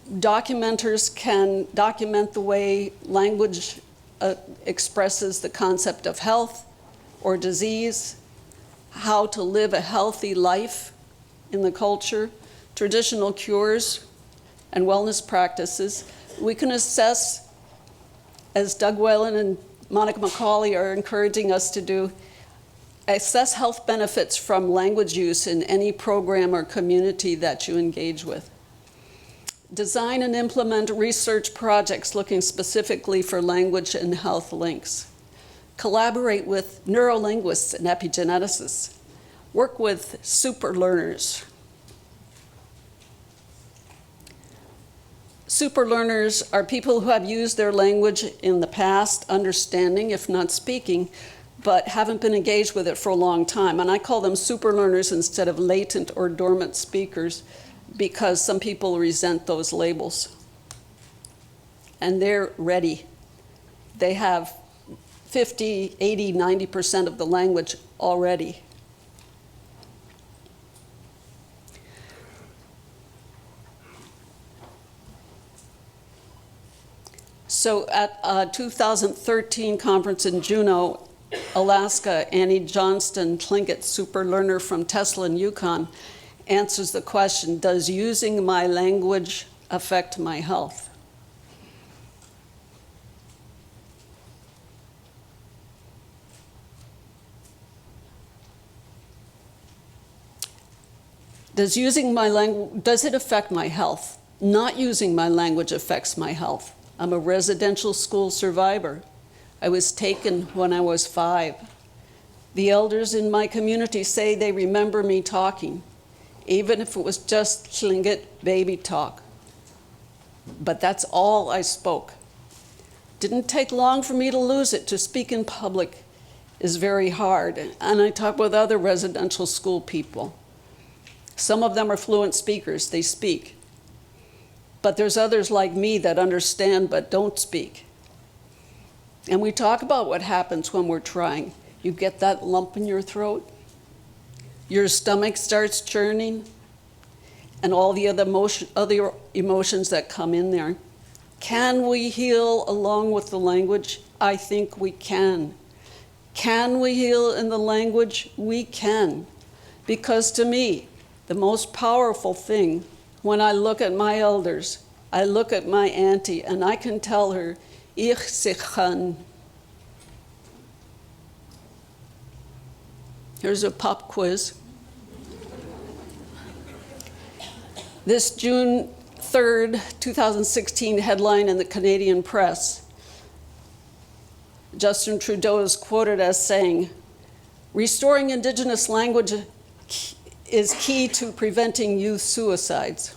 [SPEAKER 2] Documenters can document the way language expresses the concept of health or disease, how to live a healthy life in the culture, traditional cures and wellness practices. We can assess, as Doug Whalen and Monica McCauley are encouraging us to do, assess health benefits from language use in any program or community that you engage with. Design and implement research projects looking specifically for language and health links. Collaborate with neurolinguists and epigeneticists. Work with super learners. Super learners are people who have used their language in the past, understanding, if not speaking, but haven't been engaged with it for a long time. And I call them super learners instead of latent or dormant speakers, because some people resent those labels. And they're ready. They have 50, 80, 90% of the language already. So at a 2013 conference in Juneau, Alaska, Annie Johnston Tlingit, super learner from Tesla in Yukon, answers the question, does using my language affect my health? Does it affect my health? Not using my language affects my health. I'm a residential school survivor. I was taken when I was 5. The elders in my community say they remember me talking, even if it was just Tlingit baby talk. But that's all I spoke. Didn't take long for me to lose it. To speak in public is very hard. And I talk with other residential school people. Some of them are fluent speakers, they speak. But there's others like me that understand but don't speak. And we talk about what happens when we're trying. You get that lump in your throat, your stomach starts churning, and all the other emotions that come in there. Can we heal along with the language? I think we can. Can we heal in the language? We can. Because to me, the most powerful thing, when I look at my elders, I look at my auntie and I can tell her, Ich sichhan. Here's a pop quiz. This June 3rd, 2016 headline in the Canadian press, Justin Trudeau is quoted as saying, "Restoring Indigenous language is key to preventing youth suicides."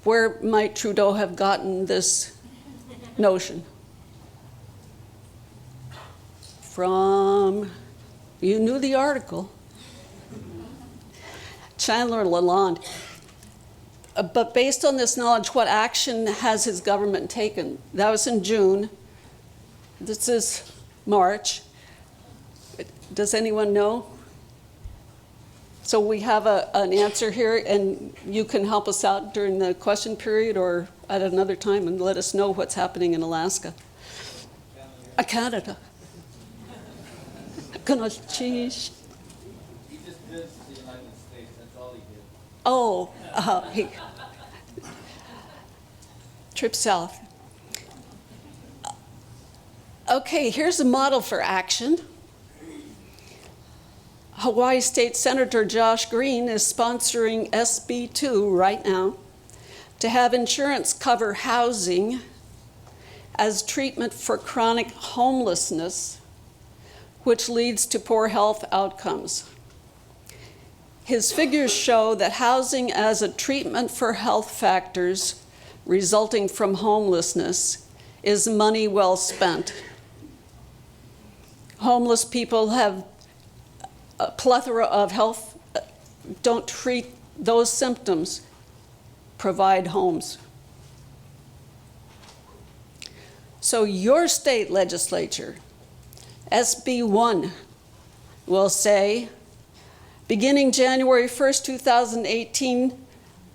[SPEAKER 2] Where might Trudeau have gotten this notion? From, you knew the article, Chandler Lalonde. But based on this knowledge, what action has his government taken? That was in June. This is March. Does anyone know? So we have an answer here, and you can help us out during the question period or at another time and let us know what's happening in Alaska. Canada. Gonna change.
[SPEAKER 11] He just visited the United States, that's all he did.
[SPEAKER 2] Oh, he trip south. Okay, here's a model for action. Hawaii State Senator Josh Green is sponsoring SB 2 right now to have insurance cover housing as treatment for chronic homelessness, which leads to poor health outcomes. His figures show that housing as a treatment for health factors resulting from homelessness is money well spent. Homeless people have a plethora of health, don't treat those symptoms, provide homes. So your state legislature, SB 1, will say, beginning January 1st, 2018,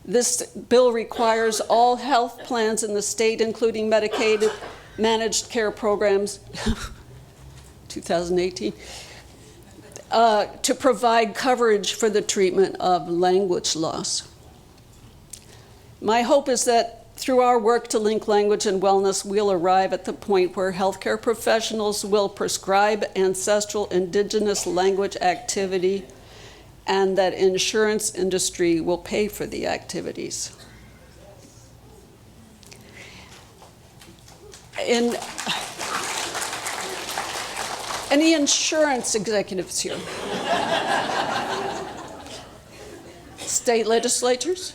[SPEAKER 2] this bill requires all health plans in the state, including Medicaid managed care programs, 2018, to provide coverage for the treatment of language loss. My hope is that through our work to link language and wellness, we'll arrive at the point where healthcare professionals will prescribe ancestral indigenous language activity and that insurance industry will pay for the activities. Any insurance executives here? State legislatures?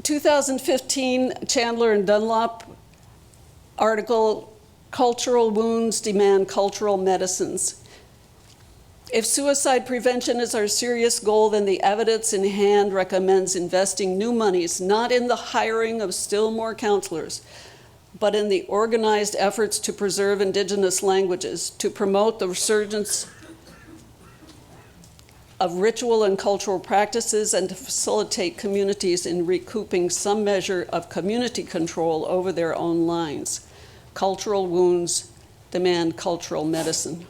[SPEAKER 2] 2015 Chandler and Dunlop article, Cultural Wounds Demand Cultural Medicines. If suicide prevention is our serious goal, then the evidence in hand recommends investing new monies, not in the hiring of still more counselors, but in the organized efforts to preserve indigenous languages, to promote the resurgence of ritual and cultural practices, and to facilitate communities in recouping some measure of community control over their own lives. Cultural wounds demand cultural medicine.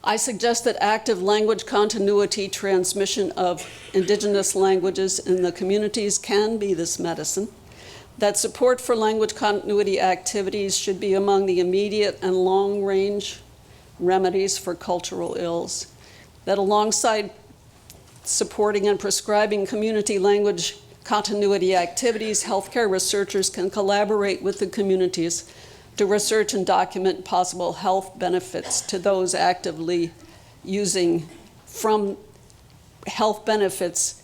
[SPEAKER 2] I suggest that active language continuity transmission of indigenous languages in the communities can be this medicine, that support for language continuity activities should be among the immediate and long-range remedies for cultural ills, that alongside supporting and prescribing community language continuity activities, healthcare researchers can collaborate with the communities to research and document possible health benefits to those actively using, from health benefits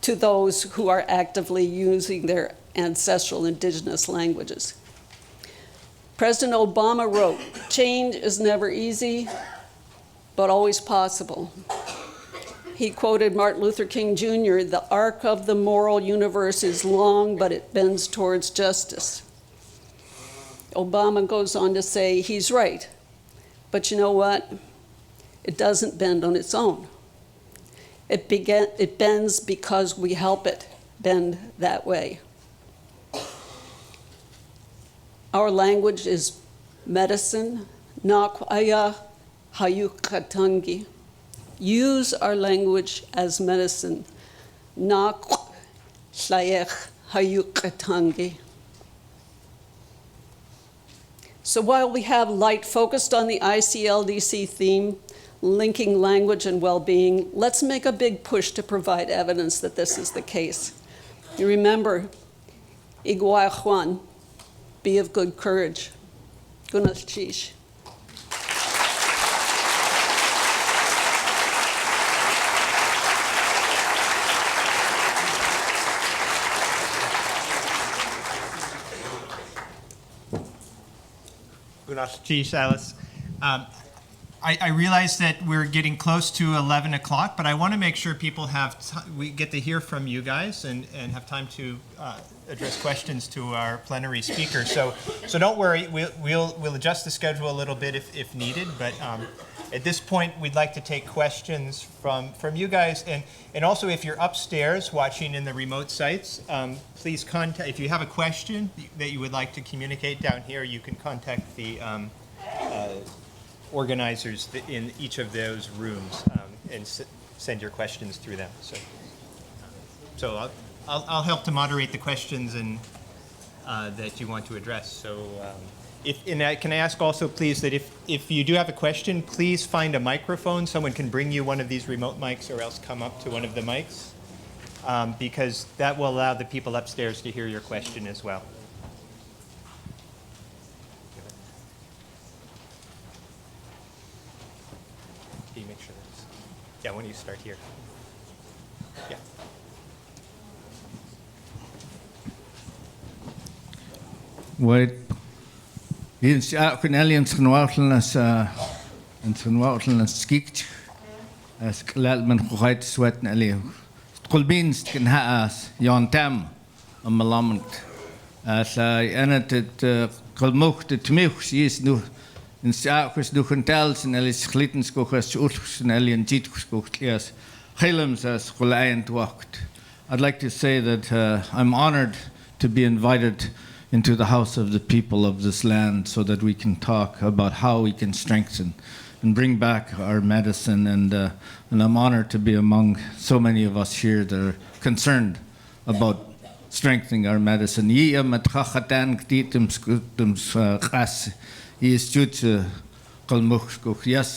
[SPEAKER 2] to those who are actively using their ancestral indigenous languages. President Obama wrote, "Change is never easy, but always possible." he quoted Martin Luther King Jr., "The arc of the moral universe is long, but it bends towards justice." Obama goes on to say he's right, but you know what? It doesn't bend on its own. It bends because we help it bend that way. Our language is medicine. Gu.aa hayukatangi. Use our language as medicine. Nak shlayech hayukatangi. So while we have light focused on the ICLDC theme, linking language and well-being, let's make a big push to provide evidence that this is the case. You remember, Iguay Juan, be of good courage. Gunaschish.
[SPEAKER 4] Geez, Alice. I realize that we're getting close to 11 o'clock, but I want to make sure people we get to hear from you guys and have time to address questions to our plenary speaker. So don't worry, we'll adjust the schedule a little bit if needed, but at this point we'd like to take questions from you guys, and also if you're upstairs watching in the remote sites, please contact, if you have a question that you would like to communicate down here, you can contact the organizers in each of those rooms and send your questions through them. So I'll help to moderate the questions and that you want to address. So can I ask also, please, that if you do have a question, please find a microphone. Someone can bring you one of these remote mics, or else come up to one of the mics, because that will allow the people upstairs to hear your question as well. Can you make sure that's, yeah, why don't you start here? Yeah.
[SPEAKER 11] Wait. Eens kun aliens genoegdenis en genoegdenis skikt as klal men goed swet na ali. Kolbinst kan haas Jan Tam am malamnt as en het kolmocht het mich is nu in saakes nu contels en ali sklitens kochas urks en ali en jitkus kochas helms as golaent wacht. I'd like to say that I'm honored to be invited into the house of the people of this land so that we can talk about how we can strengthen and bring back our medicine. And I'm honored to be among so many of us here that are concerned about strengthening our medicine. Yes,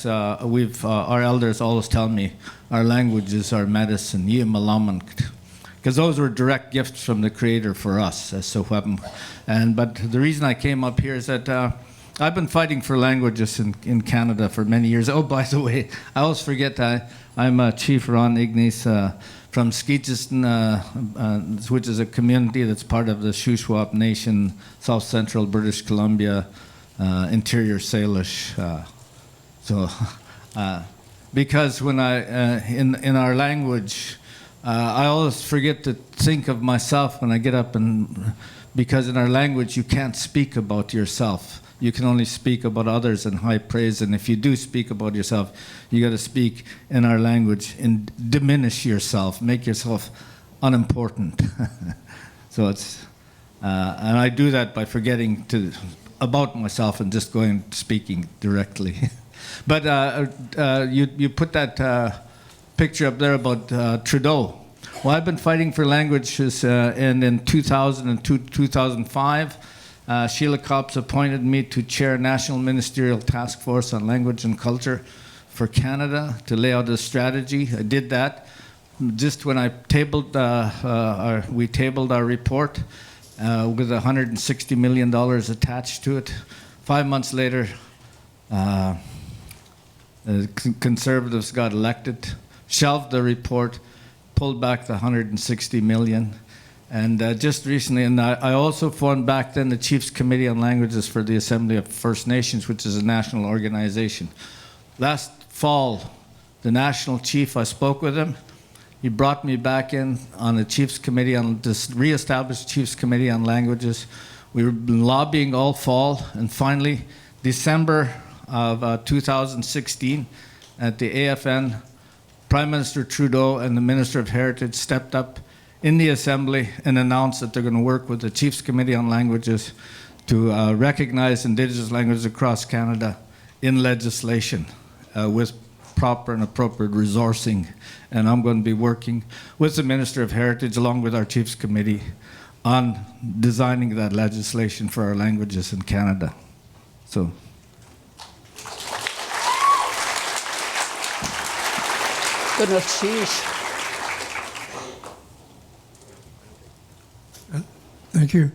[SPEAKER 11] our elders always tell me our language is our medicine. Because those were direct gifts from the Creator for us. But the reason I came up here is that I've been fighting for languages in Canada for many years. Oh, by the way, I always forget I'm Chief Ron Ignace from Skeetiston, which is a community that's part of the Shuswap Nation, South Central British Columbia, Interior Salish. Because when in our language, I always forget to think of myself when I get up, because in our language you can't speak about yourself. You can only speak about others in high praise, and if you do speak about yourself, you got to speak in our language and diminish yourself, make yourself unimportant. So it's, and I do that by forgetting about myself and just speaking directly. But you put that picture up there about Trudeau. Well, I've been fighting for languages, and in 2000 and 2005, Sheila Copps appointed me to chair National Ministerial Task Force on Language and Culture for Canada to lay out a strategy. I did that just when I tabled we tabled our report with $160 million attached to it. 5 months later, the Conservatives got elected, shelved the report, pulled back the $160 million. And just recently, and I also formed back then the Chiefs Committee on Languages for the Assembly of First Nations, which is a national organization. Last fall, the national chief, I spoke with him. He brought me back in on the Chiefs Committee, on this reestablished Chiefs Committee on Languages. We were lobbying all fall, and finally, December of 2016, at the AFN, Prime Minister Trudeau and the Minister of Heritage stepped up in the Assembly and announced that they're going to work with the Chiefs Committee on Languages to recognize Indigenous languages across Canada in legislation with proper and appropriate resourcing. And I'm going to be working with the Minister of Heritage along with our Chiefs Committee on designing that legislation for our languages in Canada. So.
[SPEAKER 2] Goodness, sheesh.
[SPEAKER 8] Thank you.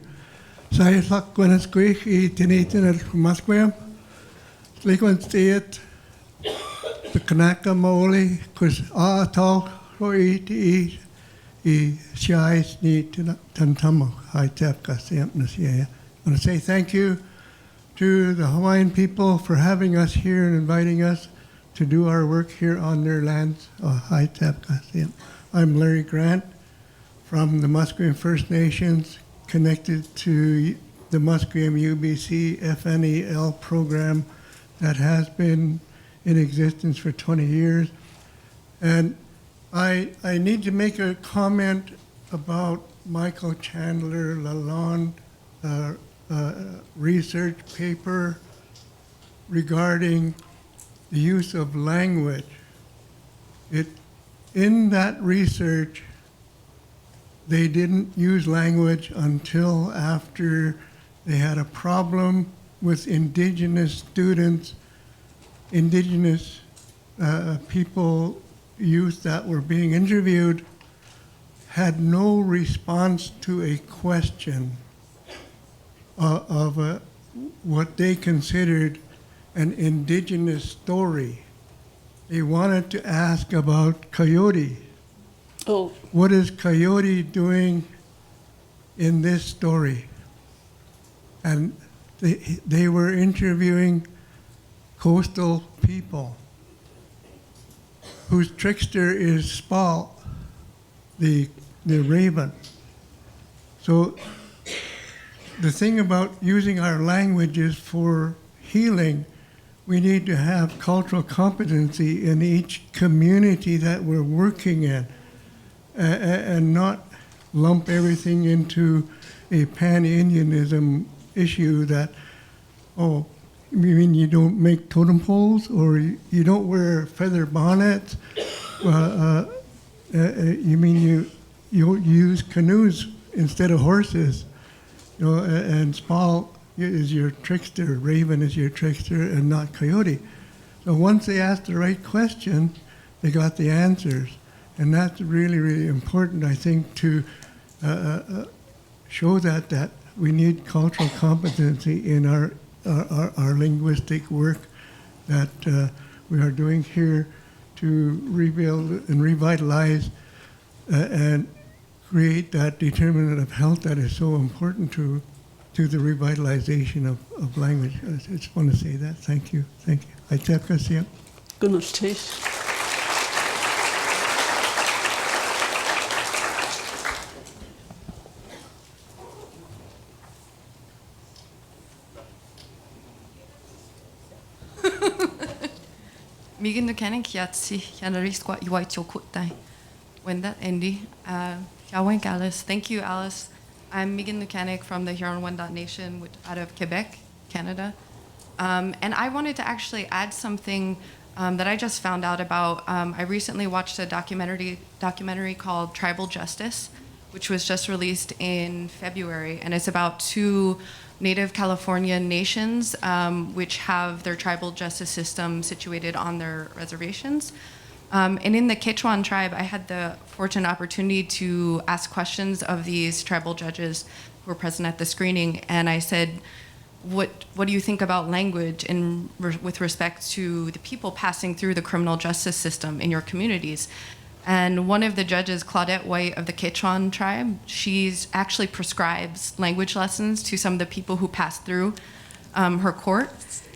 [SPEAKER 8] Saya sak gwenes gwych I tyneitin ar masgwym. Sligwan steed the Kanaka Moli, cos atol roi I siais ni tantamo hai tepka siamnas yeah. I want to say thank you to the Hawaiian people for having us here and inviting us to do our work here on their lands. Hai tepka siam. I'm Larry Grant from the Musqueam First Nations, connected to the Musqueam UBC FNEL program that has been in existence for 20 years. And I need to make a comment about Michael Chandler Lalonde research paper regarding the use of language. In that research, they didn't use language until after they had a problem with Indigenous students, Indigenous people, youth that were being interviewed, had no response to a question of what they considered an Indigenous story. They wanted to ask about coyote.
[SPEAKER 2] Oh.
[SPEAKER 8] What is coyote doing in this story? And they were interviewing coastal people whose trickster is Spal, the raven. So the thing about using our languages for healing, we need to have cultural competency in each community that we're working in, and not lump everything into a pan-Indianism issue that, oh, you mean you don't make totem poles, or you don't wear feather bonnets? You mean you use canoes instead of horses? You know, and Spal is your trickster, Raven is your trickster, and not coyote. So once they asked the right question, they got the answers. And that's really, really important, I think, to show that we need cultural competency in our linguistic work that we are doing here to rebuild and revitalize and create that determinant of health that is so important to the revitalization of language. I just want to say that. Thank you. Thank you. Aitepka siya.
[SPEAKER 2] Goodness, sheesh.
[SPEAKER 12] Megan Buchanan Kiatsi, Yanarist Kwa Iwaito Kutai. When that Andy, Yawank Alice. Thank you, Alice. I'm Megan Mechanic from the Huron-Wendat Nation out of Quebec, Canada. And I wanted to actually add something that I just found out about. I recently watched a documentary called Tribal Justice, which was just released in February. And it's about two Native Californian nations which have their tribal justice system situated on their reservations. And in the Quechuan tribe, I had the fortunate opportunity to ask questions of these tribal judges who were present at the screening. And I said, what do you think about language with respect to the people passing through the criminal justice system in your communities? And one of the judges, Claudette White of the Quechuan tribe, she's actually prescribes language lessons to some of the people who pass through her court.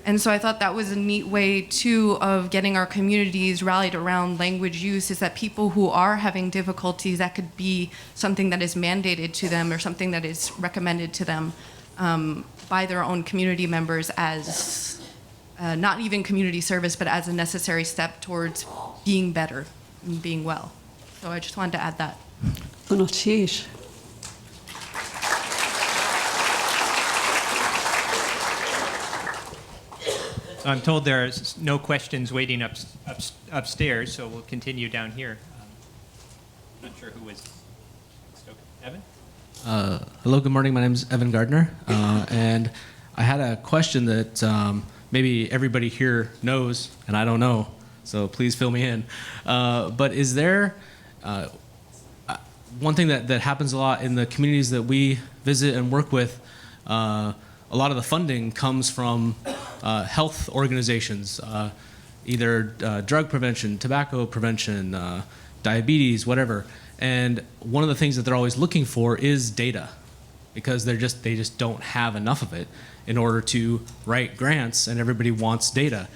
[SPEAKER 12] And so I thought that was a neat way, too, of getting our communities rallied around language use, is that people who are having difficulties, that could be something that is mandated to them or something that is recommended to them by their own community members as not even community service, but as a necessary step towards being better and being well. So I just wanted to add that.
[SPEAKER 2] Unotish.
[SPEAKER 4] So I'm told there's no questions waiting upstairs, so we'll continue down here. I'm not sure who was next. Evan?
[SPEAKER 13] Hello, good morning. My name is Evan Gardner, and I had a question that maybe everybody here knows, and I don't know, so please fill me in. But is there one thing that happens a lot in the communities that we visit and work with? A lot of the funding comes from health organizations, either drug prevention, tobacco prevention, diabetes, whatever. And one of the things that they're always looking for is data, because they just don't have enough of it in order to write grants, and everybody wants data.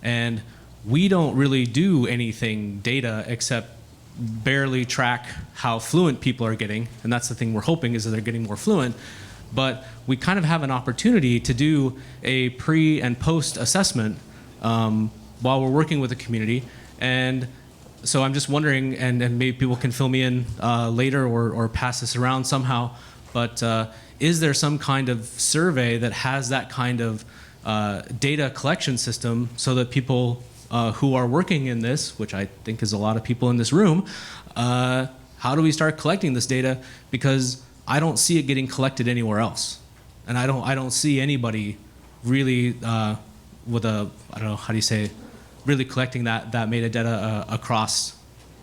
[SPEAKER 13] And we don't really do anything data except barely track how fluent people are getting, and that's the thing we're hoping, is that they're getting more fluent. But we kind of have an opportunity to do a pre and post assessment while we're working with the community. And so I'm just wondering, and maybe people can fill me in later or pass this around somehow, but is there some kind of survey that has that kind of data collection system so that people who are working in this, which I think is a lot of people in this room, how do we start collecting this data? Because I don't see it getting collected anywhere else, and I don't see anybody really with a, I don't know, how do you say, really collecting that metadata across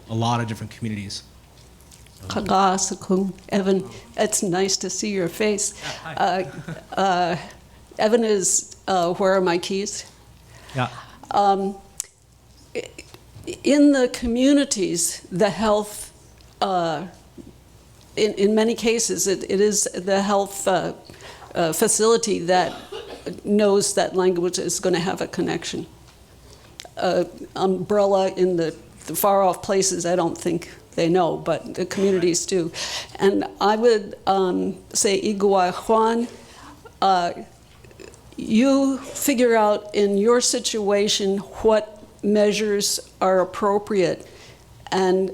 [SPEAKER 13] a lot of different communities.
[SPEAKER 2] Evan, it's nice to see your face. Evan is, where are my keys?
[SPEAKER 4] Yeah.
[SPEAKER 2] In the communities, the health, in many cases, it is the health facility that knows that language is going to have a connection. Umbrella in the far-off places, I don't think they know, but the communities do. And I would say, Gu.aa Juan, you figure out in your situation what measures are appropriate, and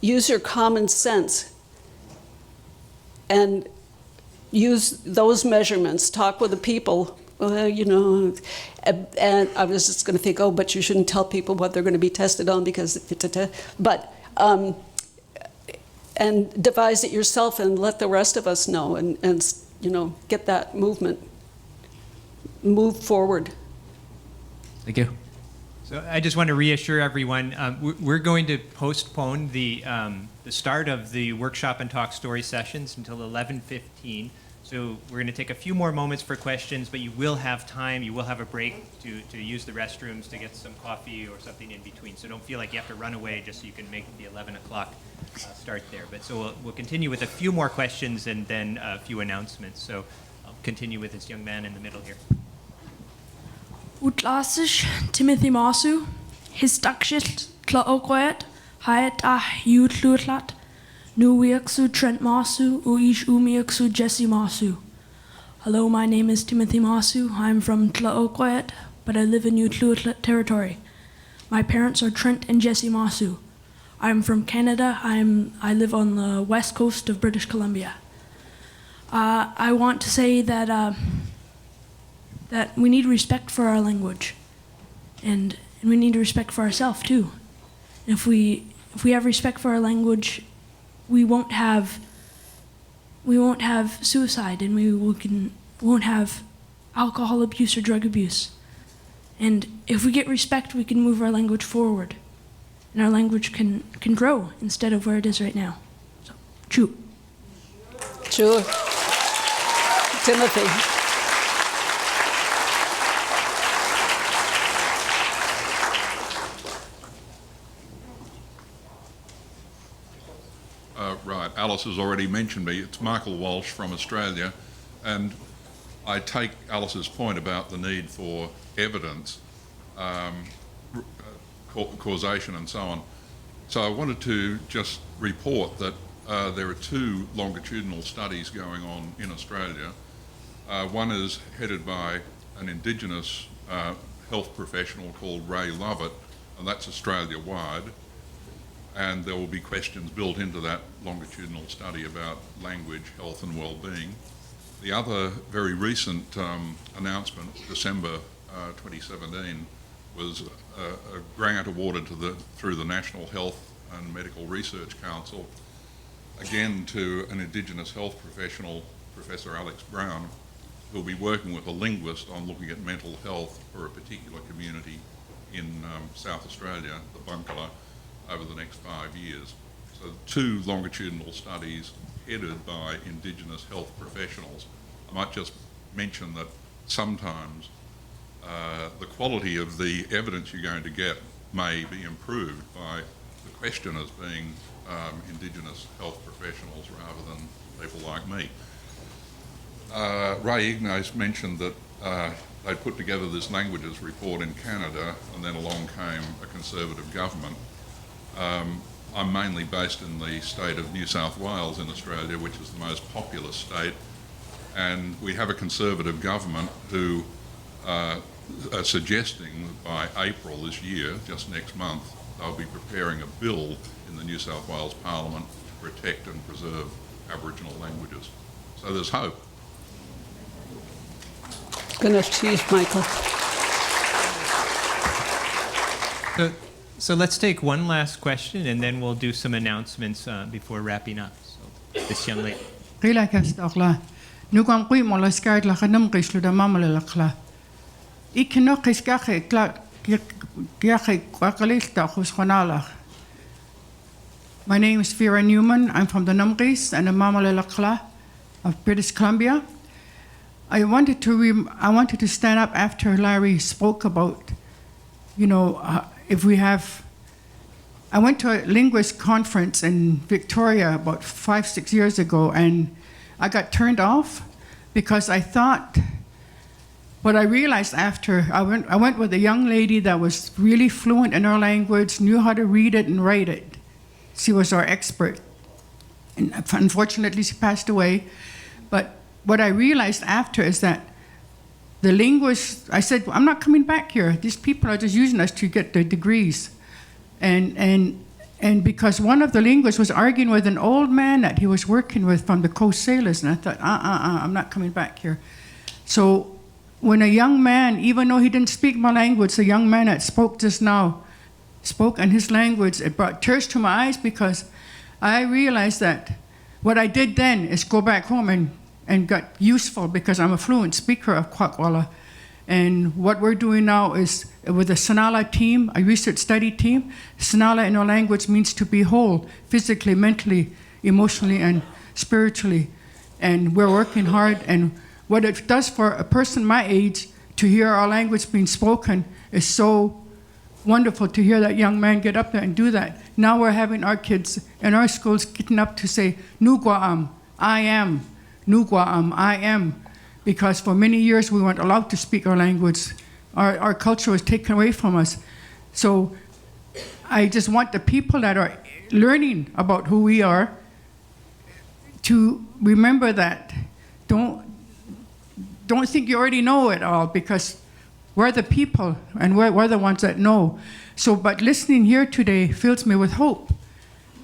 [SPEAKER 2] use your common sense and use those measurements. Talk with the people. Well, you know, and I was just going to think, oh, but you shouldn't tell people what they're going to be tested on because, but, and devise it yourself and let the rest of us know, and you know, get that movement, move forward.
[SPEAKER 13] Thank you.
[SPEAKER 4] So I just want to reassure everyone, we're going to postpone the start of the workshop and talk story sessions until 11:15. So we're going to take a few more moments for questions, but you will have time, you will have a break to use the restrooms, to get some coffee or something in between. So don't feel like you have to run away just so you can make the 11 o'clock start there. But so we'll continue with a few more questions and then a few announcements. So I'll continue with this young man in the middle here.
[SPEAKER 14] Utlasish Timothy Masu, his dakshit tlaokwet, hayat yutlutlat, Nuwiaksu Trent Masu, Uish Umiaksu Jesse Masu. Hello, my name is Timothy Masu. I'm from Tlaokwet, but I live in Utlutlat territory. My parents are Trent and Jesse Masu. I'm from Canada. I live on the west coast of British Columbia. I want to say that that we need respect for our language, and we need respect for ourselves too. If we have respect for our language, we won't have suicide, and we won't have alcohol abuse or drug abuse. And if we get respect, we can move our language forward, and our language can grow instead of where it is right now. So, chew.
[SPEAKER 2] Sure. Timothy.
[SPEAKER 15] Right, Alice has already mentioned me. It's Michael Walsh from Australia, and I take Alice's point about the need for evidence, causation and so on. So I wanted to just report that there are 2 longitudinal studies going on in Australia. One is headed by an Indigenous health professional called Ray Lovett, and that's Australia-wide. And there will be questions built into that longitudinal study about language, health and well-being. The other very recent announcement, December 2017, was a grant awarded through the National Health and Medical Research Council, again to an Indigenous health professional, Professor Alex Brown, who will be working with a linguist on looking at mental health for a particular community in South Australia, the Bunkala, over the next 5 years. So 2 longitudinal studies headed by Indigenous health professionals. I might just mention that sometimes the quality of the evidence you're going to get may be improved by the questioners being Indigenous health professionals rather than people like me. Ray Ignace mentioned that they put together this languages report in Canada, and then along came a Conservative government. I'm mainly based in the state of New South Wales in Australia, which is the most populous state, and we have a Conservative government who are suggesting that by April this year, just next month, they'll be preparing a bill in the New South Wales Parliament to protect and preserve Aboriginal languages. So there's hope.
[SPEAKER 2] Good enough to you, Michael.
[SPEAKER 4] So let's take one last question, and then we'll do some announcements before wrapping up. So this young lady.
[SPEAKER 16] My name is Vera Newman. I'm from the Numgis and the Mamalelakla of British Columbia. I wanted to stand up after Larry spoke about, if we have. I went to a linguist conference in Victoria about 5-6 years ago, and I got turned off because I thought. What I realized after, I went with a young lady that was really fluent in our language, knew how to read it and write it. She was our expert. And unfortunately, she passed away. But what I realized after is that the linguists, I said, I'm not coming back here. These people are just using us to get their degrees. And because one of the linguists was arguing with an old man that he was working with from the Coast Sailors, and I thought, I'm not coming back here. So when a young man, even though he didn't speak my language, the young man that spoke just now, spoke in his language, it brought tears to my eyes because I realized that what I did then is go back home and got useful because I'm a fluent speaker of Kwakwala. And what we're doing now is with the Sinala team, a research study team. Sinala in our language means to be whole, physically, mentally, emotionally, and spiritually. And we're working hard, and what it does for a person my age to hear our language being spoken is so wonderful to hear that young man get up there and do that. Now we're having our kids in our schools getting up to say, Gu.aa, I am. Gu.aa, I am. Because for many years we weren't allowed to speak our language. Our culture was taken away from us. So I just want the people that are learning about who we are to remember that. Don't think you already know it all, because we're the people and we're the ones that know. So, but listening here today fills me with hope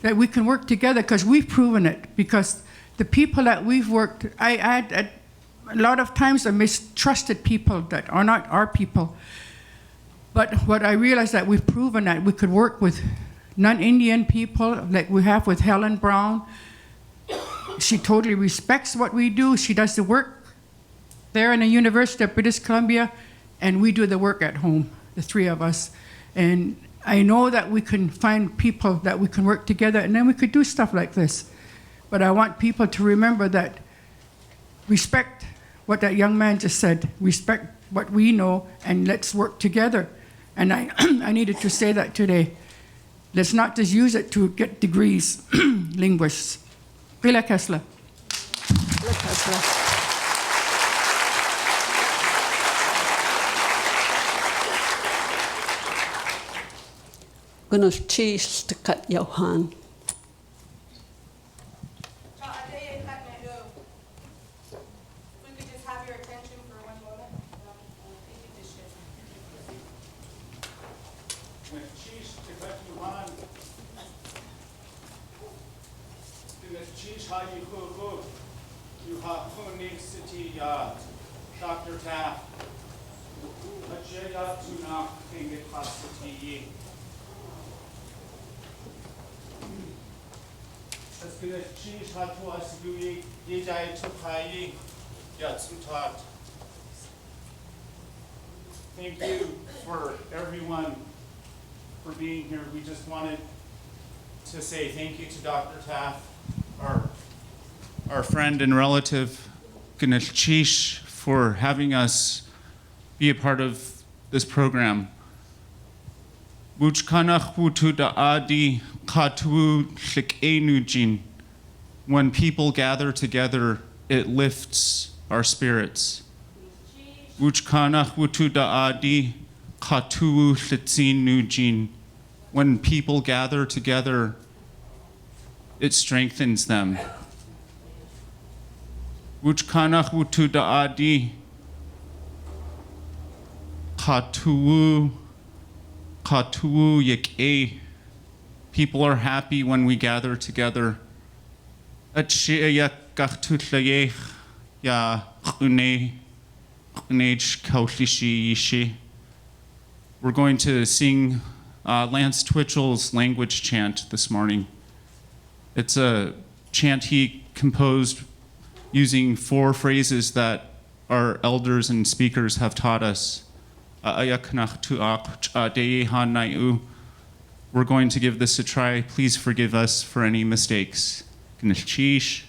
[SPEAKER 16] that we can work together, because we've proven it. Because the people that we've worked, a lot of times I mistrusted people that are not our people. But what I realized that we've proven that we could work with non-Indian people, like we have with Helen Brown. She totally respects what we do. She does the work there in the University of British Columbia, and we do the work at home, the three of us. And I know that we can find people that we can work together, and then we could do stuff like this. But I want people to remember that respect what that young man just said, respect what we know, and let's work together. And I needed to say that today. Let's not just use it to get degrees, linguists. Rila Kessler.
[SPEAKER 2] Gunnar Cheese to cut Johan.
[SPEAKER 17] Dr. Taft, Ajaya Tunak Kinget Hasati. As good as cheese hatu asgui, yejai tukai, yatsutat. Thank you for everyone for being here. We just wanted to say thank you to Dr. Taft, our friend and relative, Ganesh Chish, for having us be a part of this program. Wuchkanach wutu da'adi katu shik'enujin. When people gather together, it lifts our spirits. Wuchkanach wutu da'adi katu shitzinujin. When people gather together, it strengthens them. Wuchkanach wutu da'adi katu yek'e. People are happy when we gather together. Atshia gachtutlayech ya chune kauslishi yishi. We're going to sing Lance Twitchell's language chant this morning. It's a chant he composed using 4 phrases that our elders and speakers have taught us. We're going to give this a try. Please forgive us for any mistakes. Gnishish.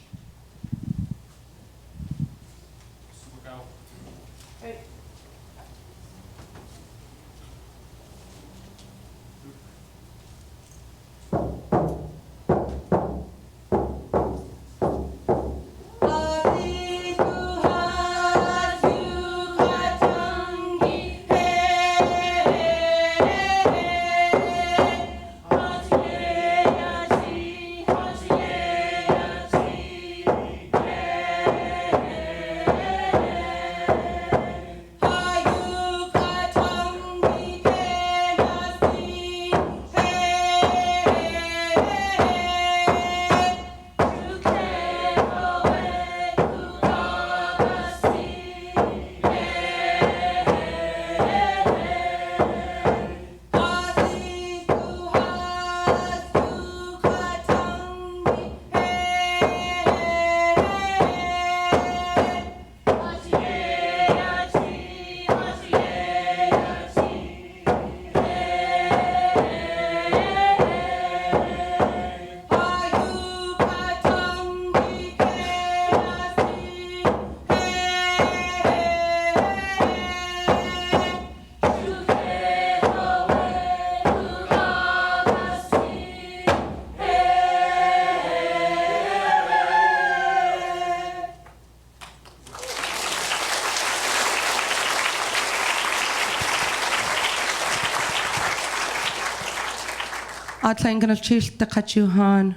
[SPEAKER 18] Atlain gan chill the kachuhan,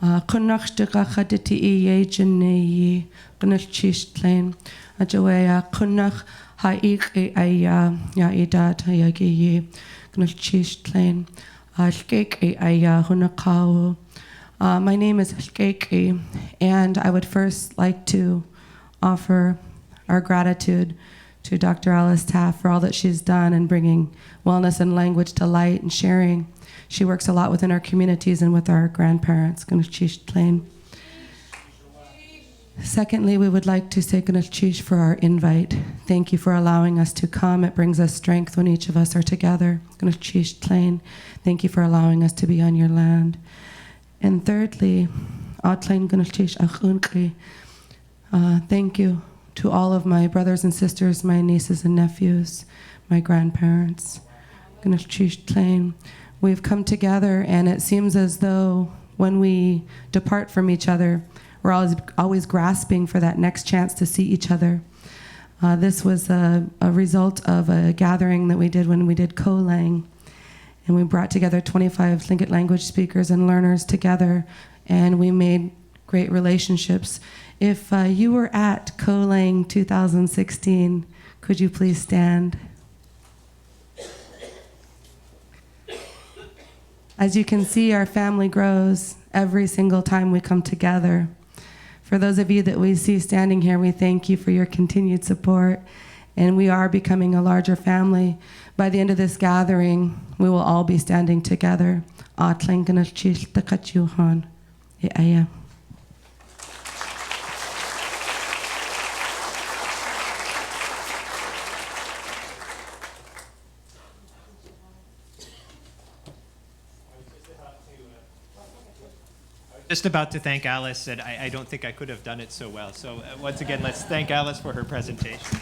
[SPEAKER 18] kunach de gachaditi ye jene gan chish tlain, ajawaya kunach haik e aya ya edat hayagi ye gan chish tlain, alkek e aya hunakau. My name is Alkeke, and I would first like to offer our gratitude to Dr. Alice Taft for all that she's done in bringing wellness and language to light and sharing. She works a lot within our communities and with our grandparents. Secondly, we would like to say Ganesh for our invite. Thank you for allowing us to come. It brings us strength when each of us are together. Ganesh Thank you for allowing us to be on your land. And thirdly, thank you to all of my brothers and sisters, my nieces and nephews, my grandparents. We've come together, and it seems as though when we depart from each other, we're always grasping for that next chance to see each other. This was a result of a gathering that we did when we did Kolang. and we brought together 25 Tlingit language speakers and learners together, and we made great relationships. If you were at Kolang 2016, could you please stand? As you can see, our family grows every single time we come together. For those of you that we see standing here, we thank you for your continued support, and we are becoming a larger family. By the end of this gathering, we will all be standing together.
[SPEAKER 4] Just about to thank Alice, and I don't think I could have done it so well. So once again, let's thank Alice for her presentation.